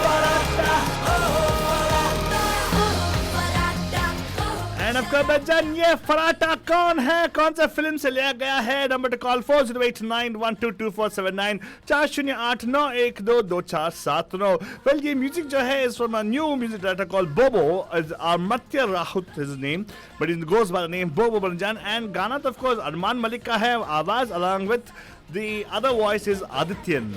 फराटा. And of course, बच्चन, ये फराटा कौन है, कौन सा फिल्म से लिया गया है? Number to call 4089122479 4089122479. वेल, ये म्यूजिक जो है is from a new music director called Bobo. Amartya Rahut his name, but it goes by the name Bobo बंजान. एंड गाना तो ऑफ कोर्स अरमान मलिक का है, आवाज along with the other voice is Adityan.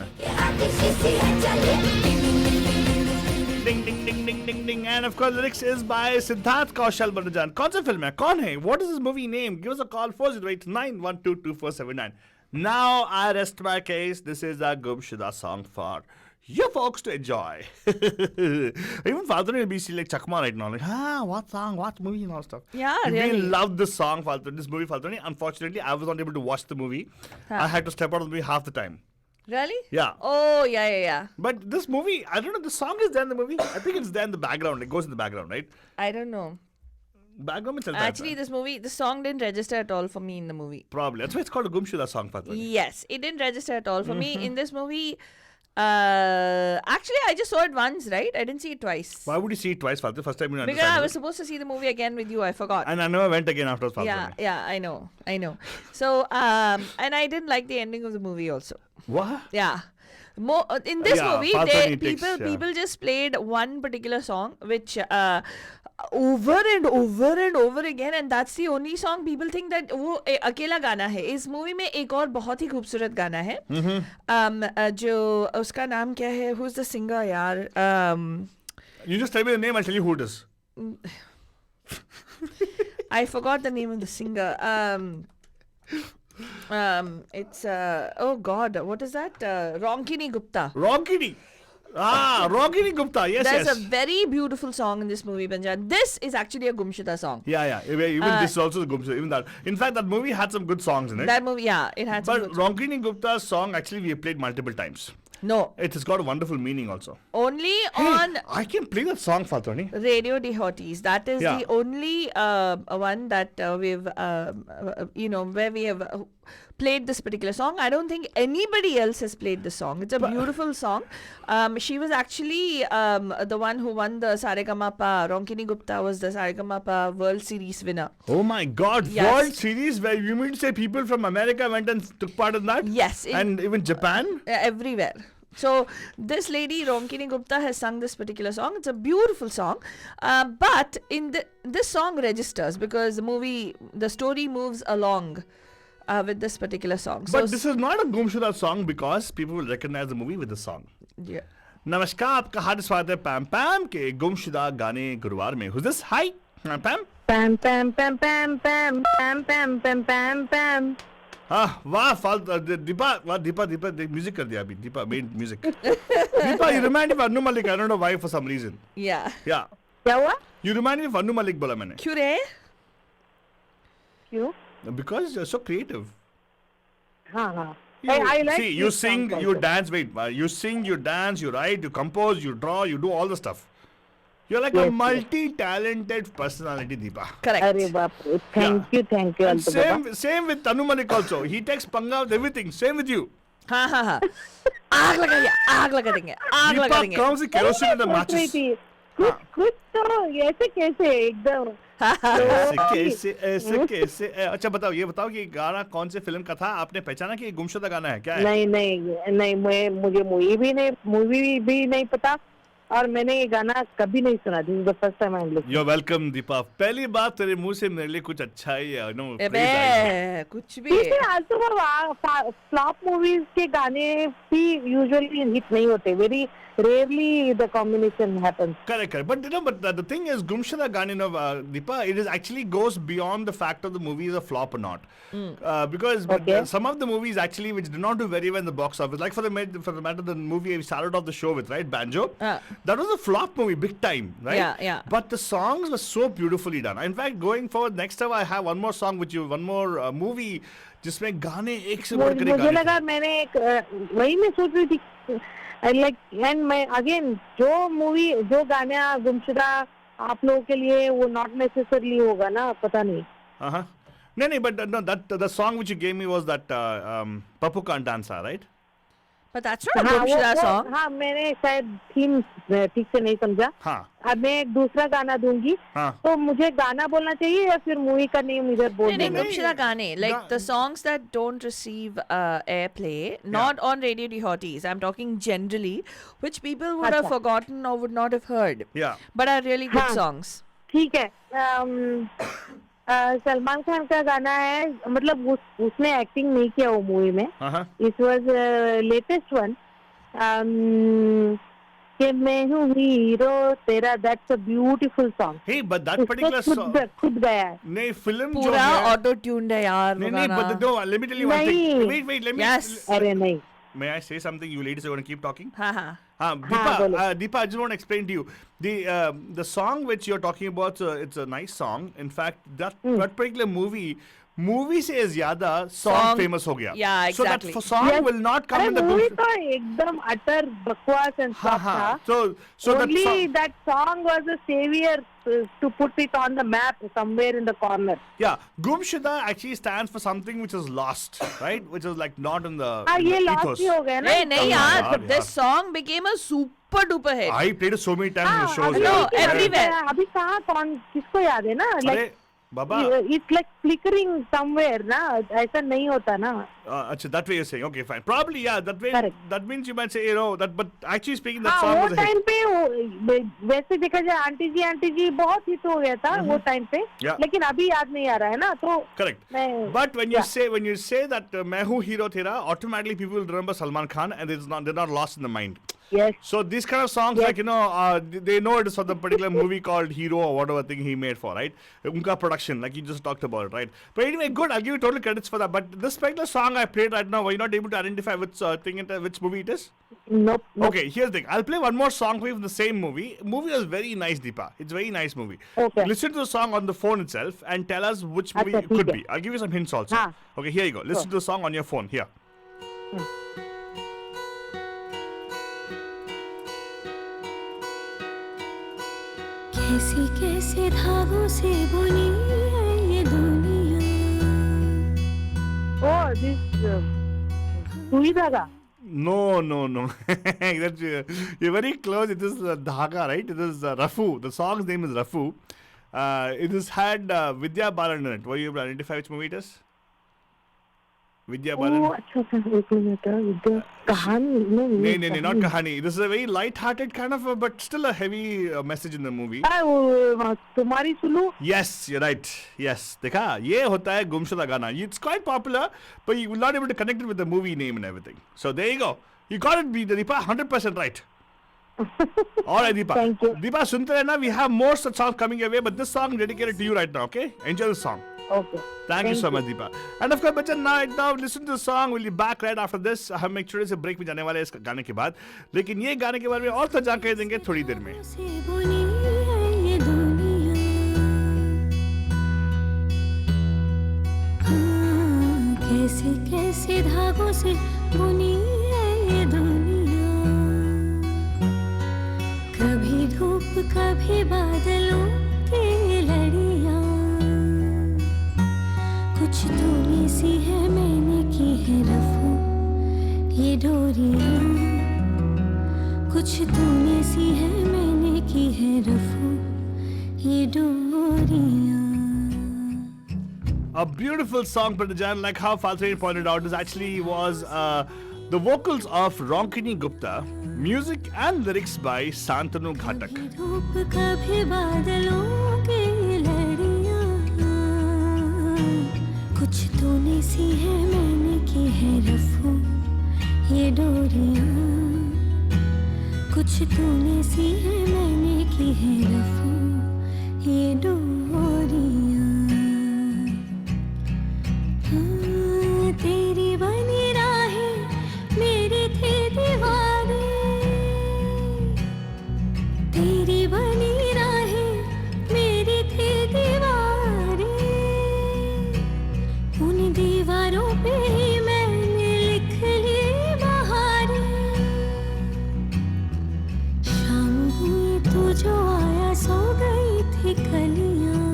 Ding ding ding ding ding ding. And of course lyrics is by Siddharth Kaushal Banajan. कौन सा film है, कौन है, what is this movie name? Give us a call 4089122479. Now I rest my case. This is a Gumshuda song for you folks to enjoy. Even Faltuni will be like Chakma right now, like, what song, what movie and all stuff. Yeah, We really. love this song, this movie Faltuni. Unfortunately, I was not able to watch the movie. I had to step out of the movie half the time. Really? Yeah. Oh, yeah. But this movie, I don't know, the song is there in the movie. I think it's there in the background. It goes in the background, right? I don't know. Background में चलता है Actually, the song didn't register at all for me in the movie. probably. That's why it's called a Gumshuda song, Fatwa. Yes, it didn't register at all for me. Mm-hmm. In this movie, actually, I just saw it once, right? I didn't see it twice. Why would you see it twice, Fatwa? First time you Because I understand was supposed to see the movie again with you. I forgot. And I never went again after Fatwa. Yeah, I know. So, and I didn't like the ending of the movie also. What? Yeah. In this Yeah, movie, Faltoni takes, yeah. people just played one particular song, which over and over again, and that's the only song people think that वो अकेला गाना है. इस movie में एक और बहुत ही खूबसूरत गाना है. जो उसका नाम क्या है? Who's the singer, यार? You just tell me the name, I'll tell you who it is. I forgot the name of the singer. It's oh God, what is that? Ronkini Gupta. Ronkini. Ronkini Gupta. Yes, There's yes. a very beautiful song in this movie, Banjan. This is actually a Gumshuda song. Yeah. Even this is also the Gumshuda. Even that. In fact, that movie had some good songs in it. That movie, yeah, it had some But good songs. Ronkini Gupta's song, actually, we have played multiple times. No, It has got a wonderful meaning also. only on I can play that song, Fatwani. Radio de Hotties. That is Yeah. the only one that we've, where we have played this particular song. I don't think anybody else has played this song. It's a beautiful song. She was actually the one who won the Saregama-pa. Ronkini Gupta was the Saregama-pa World Series winner. Oh my God! Yes. World Series, where you mean to say people from America went and took part in that? Yes, And even Japan? everywhere. So this lady Ronkini Gupta has sung this particular song. It's a beautiful song, but in this song registers because the story moves along with this particular song. So But this is not a Gumshuda song because people will recognize the movie with the song. yeah. नमस्कार, आपका हार्दिक स्वागत है पैम पैम के गुमशुदा गाने गुरुवार में. Who's this? Hi, पैम पैम. Pam pam pam pam pam pam pam pam pam pam. वाह दीपा म्यूजिक कर दिया अभी. Deepa made music. Deepa, you remind me of Anu Malik. I don't know why, for some reason. Yeah. Yeah. क्या हुआ? You remind me of Anu Malik बोला मैंने. क्यों रे? क्यों? Because you're so creative. हाँ हाँ. You, I like see, you this sing, song you also. dance. Wait, you sing, you dance, you write, you compose, you draw, you do all the stuff. You're like a Yes, multi-talented personality, Deepa. Correct. अरे बाप रे. Thank you, And Alto Baba. same with Anu Malik also. He takes panga with everything. Same with you. हाँ. आग लगा देंगे. Deepa comes with kerosene and the सोच रही matches. थी. कुछ तो ऐसे कैसे एकदम. ऐसे कैसे अच्छा बताओ, ये बताओ कि गाना कौन से फिल्म का था? आपने पहचाना कि ये गुमशुदा गाना है क्या है? नहीं मुझे मूवी भी नहीं पता और मैंने ये गाना कभी नहीं सुना. This is the first time I am listening. You're welcome, Deepa. पहली बात तेरे मुंह से मेरे लिए कुछ अच्छा ही है. No, अबे कुछ भी. फ्लॉप मूवीज के गाने भी यूजुअली हिट नहीं होते. Very rarely the combination happens. Correct. But the thing is, Gumshuda Gane, Deepa, it is actually goes beyond the fact of the movie is a flop or not. Because some of the movies actually which did not do very well in the box office, like for the matter the movie we started off the show with, right, Banjo, that was a flop movie, big time, right? Yeah. But the songs were so beautifully done. In fact, going forward, next time I have one more song with you, one more movie, जिसमें गाने एक से बढ़कर एक मुझे गाने लगा मैंने वही मैं सोच रही थी. एंड मैं अगेन जो गाना गुमशुदा आप लोगों के लिए वो नॉट नेसेसरली होगा ना, पता नहीं. नहीं, but no, that the song which you gave me was that Papu Can't Dansa, right? But that's not a हाँ Gumshuda song. हाँ मैंने शायद थीम ठीक से नहीं समझा. हाँ अब मैं एक दूसरा गाना दूंगी. हाँ तो मुझे गाना बोलना चाहिए या फिर मूवी का नेम इधर बोल नहीं, देना? Gumshuda Gaane, like the songs that don't receive airplay, not on Radio Hotties. I'm talking generally, which people would have अच्छा. forgotten or would not have heard, या but are really good हाँ. songs. ठीक है. सलमान खान का गाना है, मतलब उसने एक्टिंग नहीं किया वो मूवी में. हाँ इट वाज लेटेस्ट वन. कि मैं हूँ हीरो तेरा. That's a beautiful song. Hey but that particular song खुद गया है. नहीं फिल्म जो पूरा है auto tuned है यार वो नहीं नहीं गाना. but no let me tell you one नहीं. thing. Wait let me Yes. अरे नहीं. may I say something? You ladies are going to keep talking. हाँ हाँ. Deepa, bolo. Deepa, I just want to explain to you the song which you're talking about. It's a nice song. In fact, that particular movie से ज्यादा song famous हो गया. Yeah, So exactly. that song Yes. will not come अरे in the movie book. तो एकदम अटर बकवास and हाँ flop हाँ. था. So that Only song, that song was a savior to put it on the map somewhere in the corner. yeah, Gumshuda actually stands for something which is lost, right? Which is like not in the, हाँ in ये the lost ethos. ही हो गया ना. नहीं नहीं यार, यार, this song became a super duper hit. I played it so many times in the shows. अभी No, यार. लेकिन everywhere. अभी कहाँ कौन किसको याद है ना. अरे Like Baba it's like flickering somewhere ना. ऐसा नहीं होता ना. अच्छा, that way you're saying. Okay, fine. Probably, yeah. That way, Correct. that means you might say, you know, that. But actually speaking, that हाँ song वो was a hit. टाइम पे वैसे देखा जाए आंटी जी बहुत हिट हो गया था वो टाइम पे. Yeah. लेकिन अभी याद नहीं आ रहा है ना. तो Correct. मैं But when you yeah. say that मैं हूँ hero तेरा, automatically people will remember Salman Khan, and they're not lost in the mind. Yes. So these kind of songs, Yes. like, you know, they know it is for the particular movie called Hero or whatever thing he made for, right? Unka production, like you just talked about, right? But anyway, good. I'll give you total credits for that. But this particular song I played right now, were you not able to identify which movie it is? Nope. Okay, here's the thing. I'll play one more song for you from the same movie. Movie was very nice, Deepa. It's a very nice movie. Okay. Listen to the song on the phone itself and tell us which movie Acha, it could theek be. I'll give you some hints also. हाँ. Okay, here you go. Listen Sure. to the song on your phone. Here. कैसी कैसे धागों से बुनी है ये दुनिया. Oh, this सुई धागा. No. That's, you're very close. It is Dhaga, right? It is Rafu. The song's name is Rafu. It has had Vidya Balan in it. Were you able to identify which movie it is? Vidya Balan. Oh, अच्छा एक minute विद्या कहानी No, not Kahani. This is a very light-hearted kind of, but still a heavy message in the movie. तुम्हारी Sulu. Yes, you're right. Yes, देखा ये होता है गुमशुदा गाना. It's quite popular, but you will not able to connect it with the movie name and everything. So there you go. You got it, Deepa. 100% right. All right, Deepa. Thank you. Deepa, sunte रहना. We have more such songs coming your way, but this song dedicated to you right now. Okay, enjoy the song. Okay. Thank you so much, Deepa. And of course, Bachchan, right now listen to the song. We'll be back right after this. हम एक छोटे से break में जाने वाले हैं इस गाने के बाद. लेकिन ये गाने के बारे में और तो जानकारी देंगे थोड़ी देर में. से बुनी है ये दुनिया. हाँ, कैसे कैसे धागों से बुनी है ये दुनिया. कभी धूप कभी बादलों की लड़ियाँ. कुछ तूने सी है मैंने की है रफू ये डोरियाँ. कुछ तूने सी है मैंने की है रफू ये डोरियाँ. A beautiful song, but Jan, like how Falsari pointed out, this actually was the vocals of Ronkini Gupta, music and lyrics by Santanu Ghatak. धूप कभी बादलों की लड़ियाँ. कुछ तूने सी है मैंने की है रफू ये डोरियाँ. कुछ तूने सी है मैंने की है रफू ये डोरियाँ. हाँ, तेरी बनी राहें मेरी थी दीवारें. तेरी बनी राहें मेरी थी दीवारें. उन दीवारों पे ही मैंने लिख ली बहारें. शाम हुई तू जो आया सो गई थी कलियां.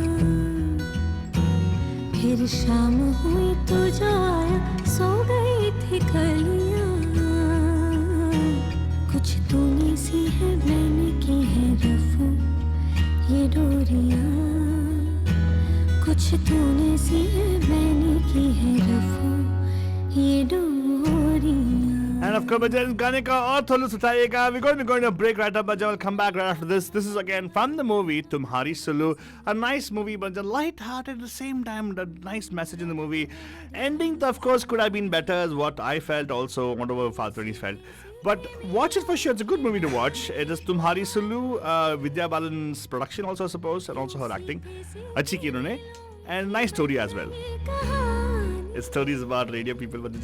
डोरियां कुछ तूने सी है मैंने की है रफू ये डोरियां. And of course, बच्चे इस गाने का और थोड़ा उठाइएगा. We're going to go into a break right up, but we'll come back right after this. This is again from the movie Tumhari Sulu, a nice movie, but light-hearted at the same time. A nice message in the movie. Ending, of course, could have been better, is what I felt. Also, whatever Faltoni's felt. But watch it for sure. It's a good movie to watch. It is Tumhari Sulu, Vidya Balan's production also, I suppose, and also her acting. Achhi ki unhone, and nice story as well. It's stories about radio people, but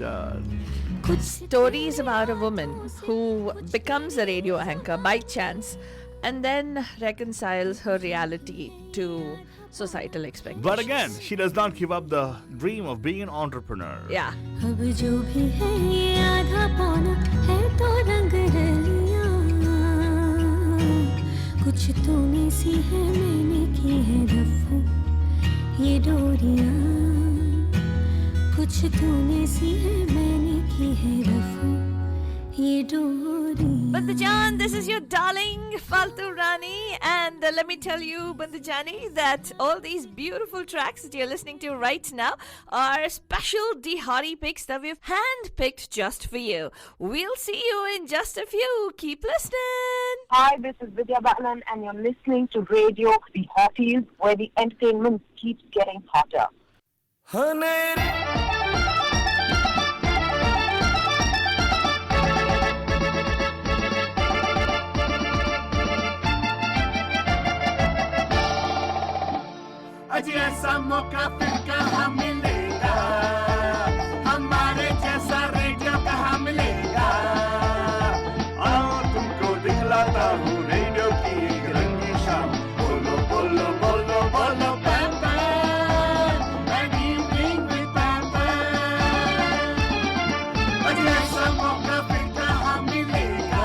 Stories about a woman who becomes a radio anchor by chance and then reconciles her reality to societal expectations. But again, she does not give up the dream of being an entrepreneur. Yeah. अब जो भी है ये आधा पौना है तो रंग रलियां कुछ तूने सी है मैंने की है रफू ये डोरियां कुछ तूने सी है मैंने की है रफू ये डोरियां. Bandajan, this is your darling Faltu Rani, and let me tell you, Bandajani, that all these beautiful tracks that you're listening to right now are special Dihari picks that we've hand-picked just for you. We'll see you in just a few. Keep listening. Hi, this is Vidya Balan, and you're listening to Radio The Hotties, where the entertainment keeps getting hotter. अजी ऐसा मौका फिर कहाँ मिलेगा हमारे जैसा radio कहाँ मिलेगा आओ तुमको दिखलाता हूँ रेडियो की एक रंगी शाम बोलो बोलो बोलो बोलो पैम पैम an evening with पैम पैम अजी ऐसा मौका फिर कहाँ मिलेगा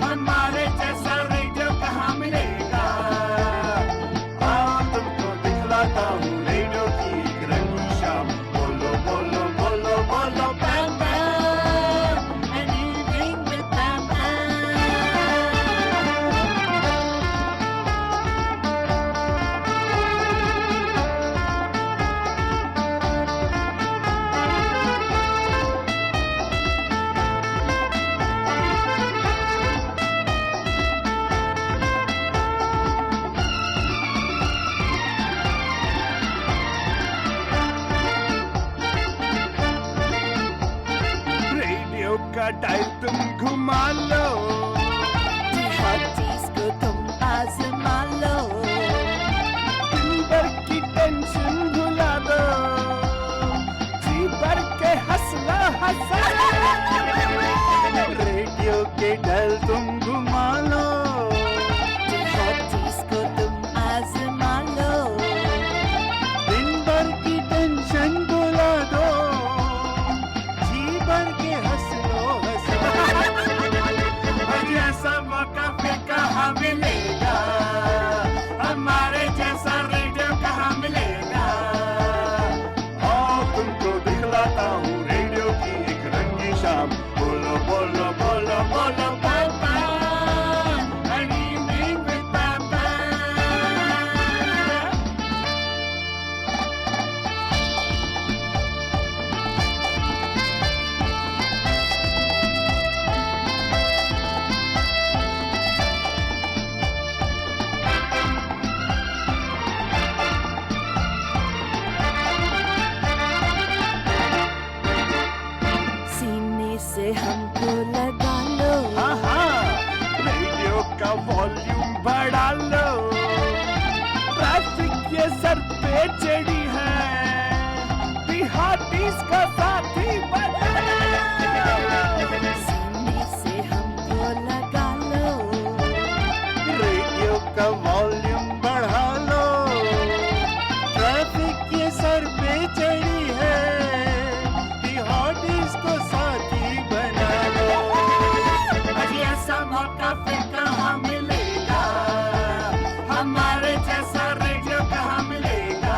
हमारे जैसा रेडियो कहाँ मिलेगा रेडियो की एक रंगी शाम बोलो बोलो बोलो बोलो पैम पैम an evening with पैम टाइप तुम घुमा लो हर चीज को तुम आजमा लो दिन भर की टेंशन भुला दो जी भर के हंसना हंसा रेडियो के डल तुम घुमा लो हर चीज को तुम आजमा लो दिन भर की टेंशन भुला दो जी भर के ऐसा मौका फिर कहाँ मिलेगा हमारे जैसा रेडियो कहाँ मिलेगा आओ तुमको दिखलाता हूँ रेडियो की एक रंगी शाम बोलो बोलो बोलो बोलो पैम पैम an evening with पैम हमको लगा लो रेडियो का वॉल्यूम बढ़ा लो ट्रैफिक ये सर पे चढ़ी है बिहाटीज का साथी बना सीने से हमको लगा लो रेडियो का वॉल्यूम बढ़ा लो ट्रैफिक ये सर पे चढ़ी है बिहाटीज को साथी बना लो अजी ऐसा मौका फिर कहाँ मिलेगा हमारे जैसा रेडियो कहाँ मिलेगा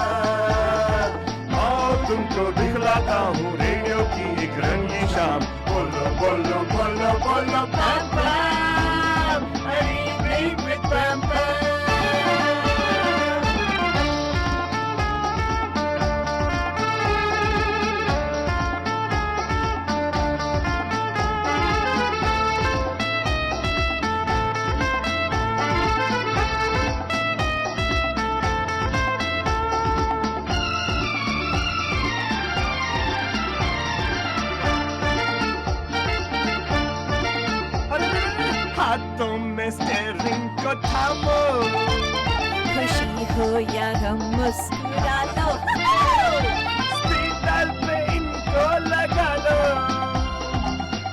आओ तुमको दिखलाता हूँ रेडियो की एक रंगी शाम बोलो बोलो बोलो बोलो पैम पैम an evening with पैम पैम हाथों में स्टीयरिंग को थामो खुशी हो या गम मुस्कुरा लो स्पीड पे इनको लगा लो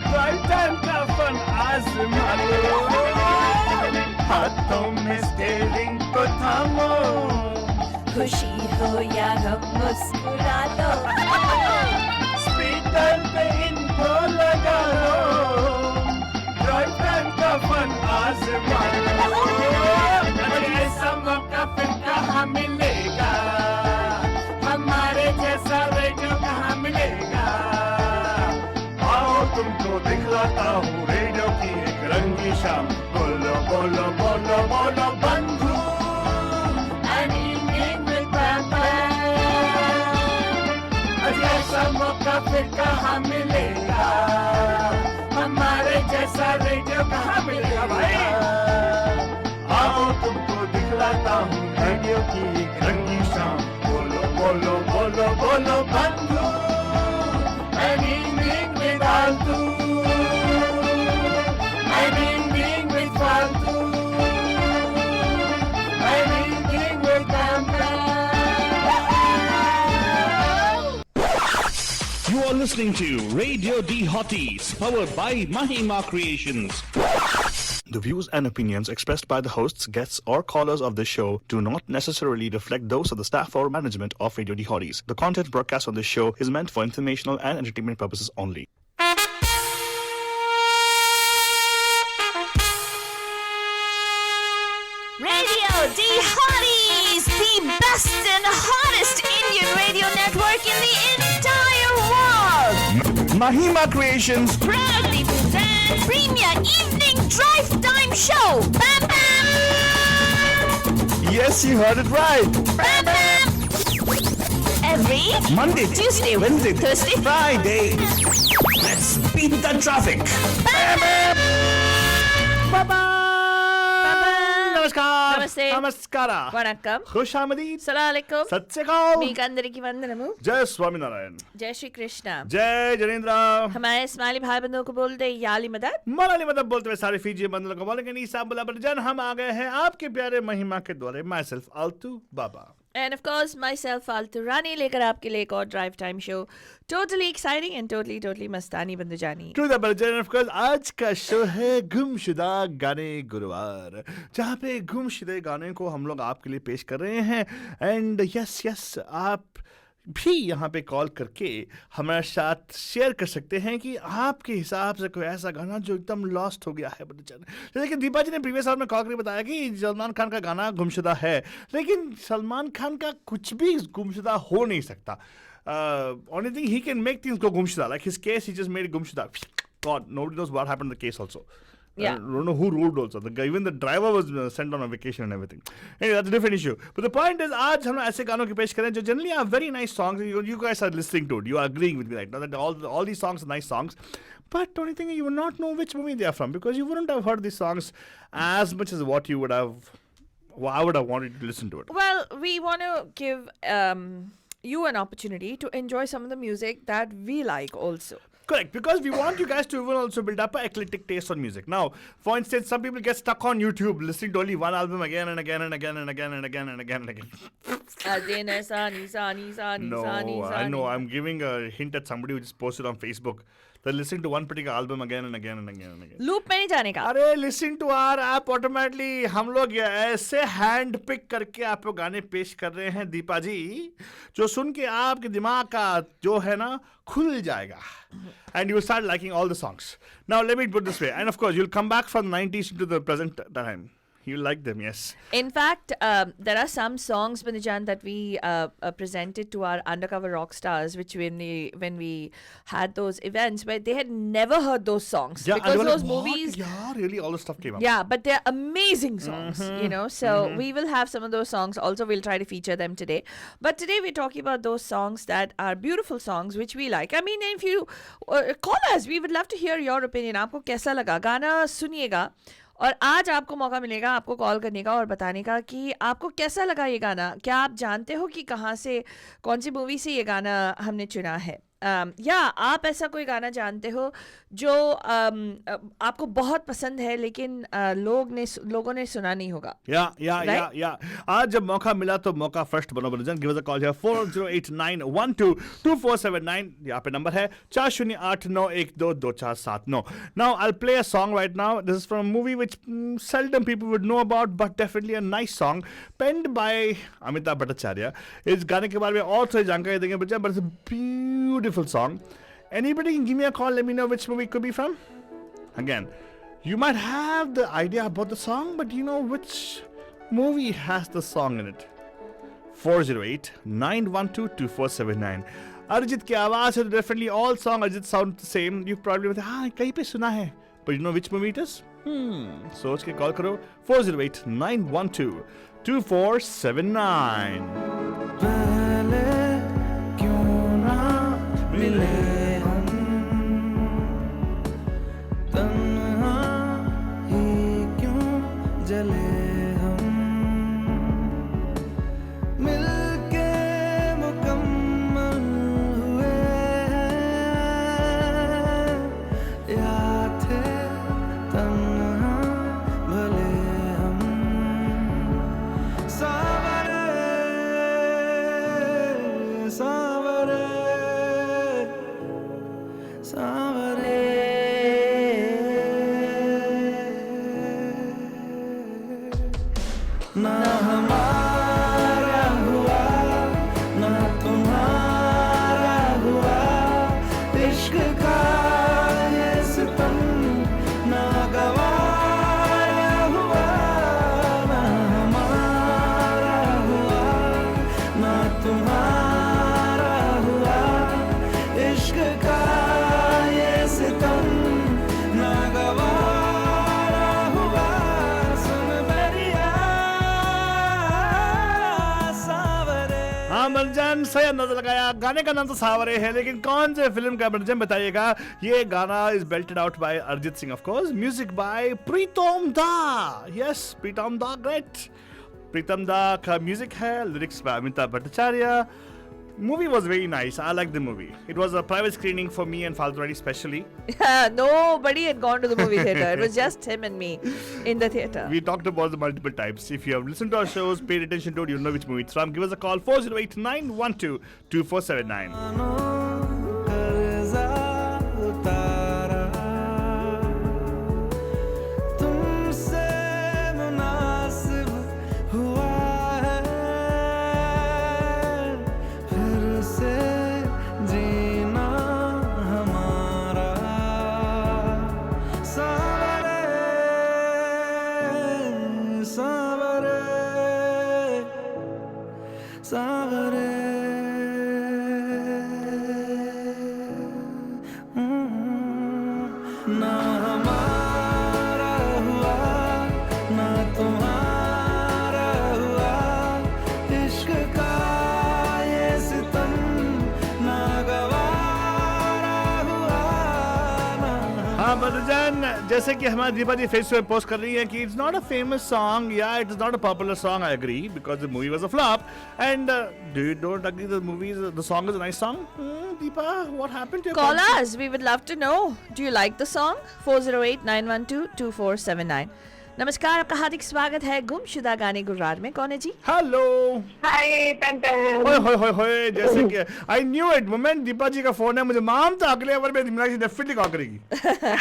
ड्राइव टाइम का फन आजमा लो हाथों में स्टीयरिंग को थामो खुशी हो या गम मुस्कुरा लो स्पीड पे इनको लगा लो ड्राइव टाइम का फन आजमा लो अरे ऐसा मौका फिर कहाँ मिलेगा हमारे जैसा रेडियो कहाँ मिलेगा आओ तुमको दिखलाता हूँ रेडियो की एक रंगी शाम बोलो बोलो बोलो बोलो बंधु ऐसा मौका फिर कहाँ मिलेगा हमारे जैसा रेडियो कहाँ मिलेगा भाई आओ तुमको दिखलाता हूँ रेडियो की एक रंगी शाम बोलो बोलो बोलो बोलो बंधु Anything without you Anything with फालतू Anything with You are listening to Radio D Hotties, powered by Mahima Creations. The views and opinions expressed by the hosts, guests, or callers of this show do not necessarily reflect those of the staff or management of Radio D Hotties. The content broadcast on this show is meant for informational and entertainment purposes only. Radio D Hotties, the best and hottest Indian radio network in the entire world. Mahima Creations. Proudly present Premier Evening Drive Time Show. Bam Bam! Yes, you heard it right. Bam Bam! Every Monday, Tuesday, Wednesday, Thursday, Friday. Let's beat the traffic. Bye-bye. नमस्कार नमस्ते नमस्कारा वणक्कम खुशामदीद अस्सलाम वालेकुम सत श्री अकाल మీకు అందరికీ వందనము जय स्वामीनारायण जय श्री कृष्ण जय जनेन्द्र हमारे इस्माइली भाई बंधुओं को बोलते याली मदद मलाली मतलब बोलते हुए सारे फीजी बंदलों को बोलेंगे नीसा बुला जन हम आ गए हैं आपके प्यारे महिमा के द्वारे माई सेल्फ आलतू बाबा and of course myself आलतू रानी लेकर आपके लिए एक और drive time show totally exciting and totally मस्तानी बंदू जानी टू द बर्जन ऑफ कोर्स आज का शो है गुमशुदा गाने गुरुवार जहाँ पे गुमशुदे गाने को हम लोग आपके लिए पेश कर रहे हैं एंड यस आप भी यहाँ पे कॉल करके हमारे साथ शेयर कर सकते हैं कि आपके हिसाब से कोई ऐसा गाना जो एकदम लॉस्ट हो गया है जैसे कि दीपा जी ने प्रीवियस आवर में कॉल करके बताया कि सलमान खान का गाना गुमशुदा है लेकिन सलमान खान का कुछ भी गुमशुदा हो नहीं सकता only thing he can make things go gumshuda like his case he just made it gumshuda god nobody knows what happened in the case also Yeah. I don't know who ruled also. The guy, even the driver was sent on a vacation and everything. Anyway, that's a different issue. But the point is, आज हम ऐसे गानों की पेश करें जो generally are very nice songs. You guys are listening to it. You are agreeing with me right now that all these songs are nice songs. But the only thing you would not know which movie they are from because you wouldn't have heard these songs as much as what you would have. I would have wanted to listen to it. well we want to give you an opportunity to enjoy some of the music that we like also. Correct, because we want you guys to even also build up an eclectic taste on music. Now, for instance, some people get stuck on YouTube listening to only one album again and again and again and again and again and again and again. No, I know. I'm giving a hint at somebody who just posted on Facebook. They're listening to one particular album again and again and again and again. Loop में नहीं जाने का अरे listen to our app automatically हम लोग ऐसे hand pick करके आपको गाने पेश कर रहे हैं दीपा जी जो सुन के आपके दिमाग का जो है ना खुल जाएगा and you will start liking all the songs. Now let me put this way and of course you'll come back from the 90s to the present time. You like them, yes. In fact, there are some songs, Bindujan, that we presented to our undercover rock stars, which when we had those events where they had never heard those songs Yeah, because and they were those like, "What? movies. Yeah, really, all the stuff came up. Yeah, but they're amazing songs, you know. So we will have some of those songs. Also, we'll try to feature them today. But today we're talking about those songs that are beautiful songs, which we like. I mean, if you call us, we would love to hear your opinion. आपको कैसा लगा गाना सुनिएगा और आज आपको मौका मिलेगा आपको कॉल करने का और बताने का कि आपको कैसा लगा ये गाना क्या आप जानते हो कि कहाँ से कौन सी मूवी से ये गाना हमने चुना है या आप ऐसा कोई गाना जानते हो जो आपको बहुत पसंद है लेकिन लोगों ने सुना नहीं होगा. या आज जब मौका मिला तो मौका फर्स्ट बनो बलजन. Give us a call here 4089122479. यहाँ पे नंबर है 4089122479. Now I'll play a song right now. This is from a movie which seldom people would know about, but definitely a nice song penned by Amitabh Bhattacharya. इस गाने के बारे में और थोड़ी जानकारी देंगे बच्चा, but it's a beautiful song. Anybody can give me a call, let me know which movie it could be from. Again, you might have the idea about the song, but you know which movie has the song in it. 408-912-2479. Arijit की आवाज है, definitely all song Arijit sound the same. You probably would हाँ कहीं पे सुना है, but you know which movie it is? सोच के कॉल करो 408-912-2479. पहले क्यों ना मिले हम, तन्हा ही क्यों जले हम, मिलके मुकम्मल हुए हैं, या थे तन्हा भले हम. सावरे सावरे सावरे ना हमारा हुआ ना तुम्हारा हुआ, इश्क का ये सितम ना गवारा हुआ, ना हमारा हुआ ना तुम्हारा हुआ, इश्क का ये सितम ना गवारा हुआ. सुन बरिया सावरे. हाँ बलजन सही अंदाजा लगाया. गाने का नाम तो सावरे है, लेकिन कौन से फिल्म का बलजन बताइएगा. ये गाना is belted out by Arijit Singh, of course. Music by Pritam दा. यस, प्रीतम दा, ग्रेट. प्रीतम दा का म्यूजिक है, lyrics by Amitabh Bhattacharya. Movie was very nice. I liked the movie. It was a private screening for me and Faltu Rani especially. Nobody had gone to the movie theater. It was just him and me in the theater. We talked about it multiple times. If you have listened to our shows, paid attention to it, you'll know which movie it's from. Give us a call 408-912-2479. कर्जा उतारा तुमसे मुनासिब हुआ है, फिर से जीना हमारा. सावरे सावरे सावरे. ना हमारा हुआ ना तुम्हारा हुआ, इश्क का ये सितम ना गवारा हुआ, ना. हाँ बलजन, जैसे कि हमारी दीपा जी फेसबुक पे पोस्ट कर रही है कि it's not a famous song, या it is not a popular song. I agree because the movie was a flop. And do you don't agree the song is a nice song? Deepa, what happened to Call us. We would love to know. Do you like the song? 408-912-2479. नमस्कार, आपका हार्दिक स्वागत है गुमशुदा गाने गुर्रार में. कौन है जी? Hello. हाय ton ओए होए होए होए, जैसे कि I knew it moment Deepa ji का फोन है, मुझे माम तो अगले ओवर में मीनाक्षी डेफिनेटली कॉल करेगी.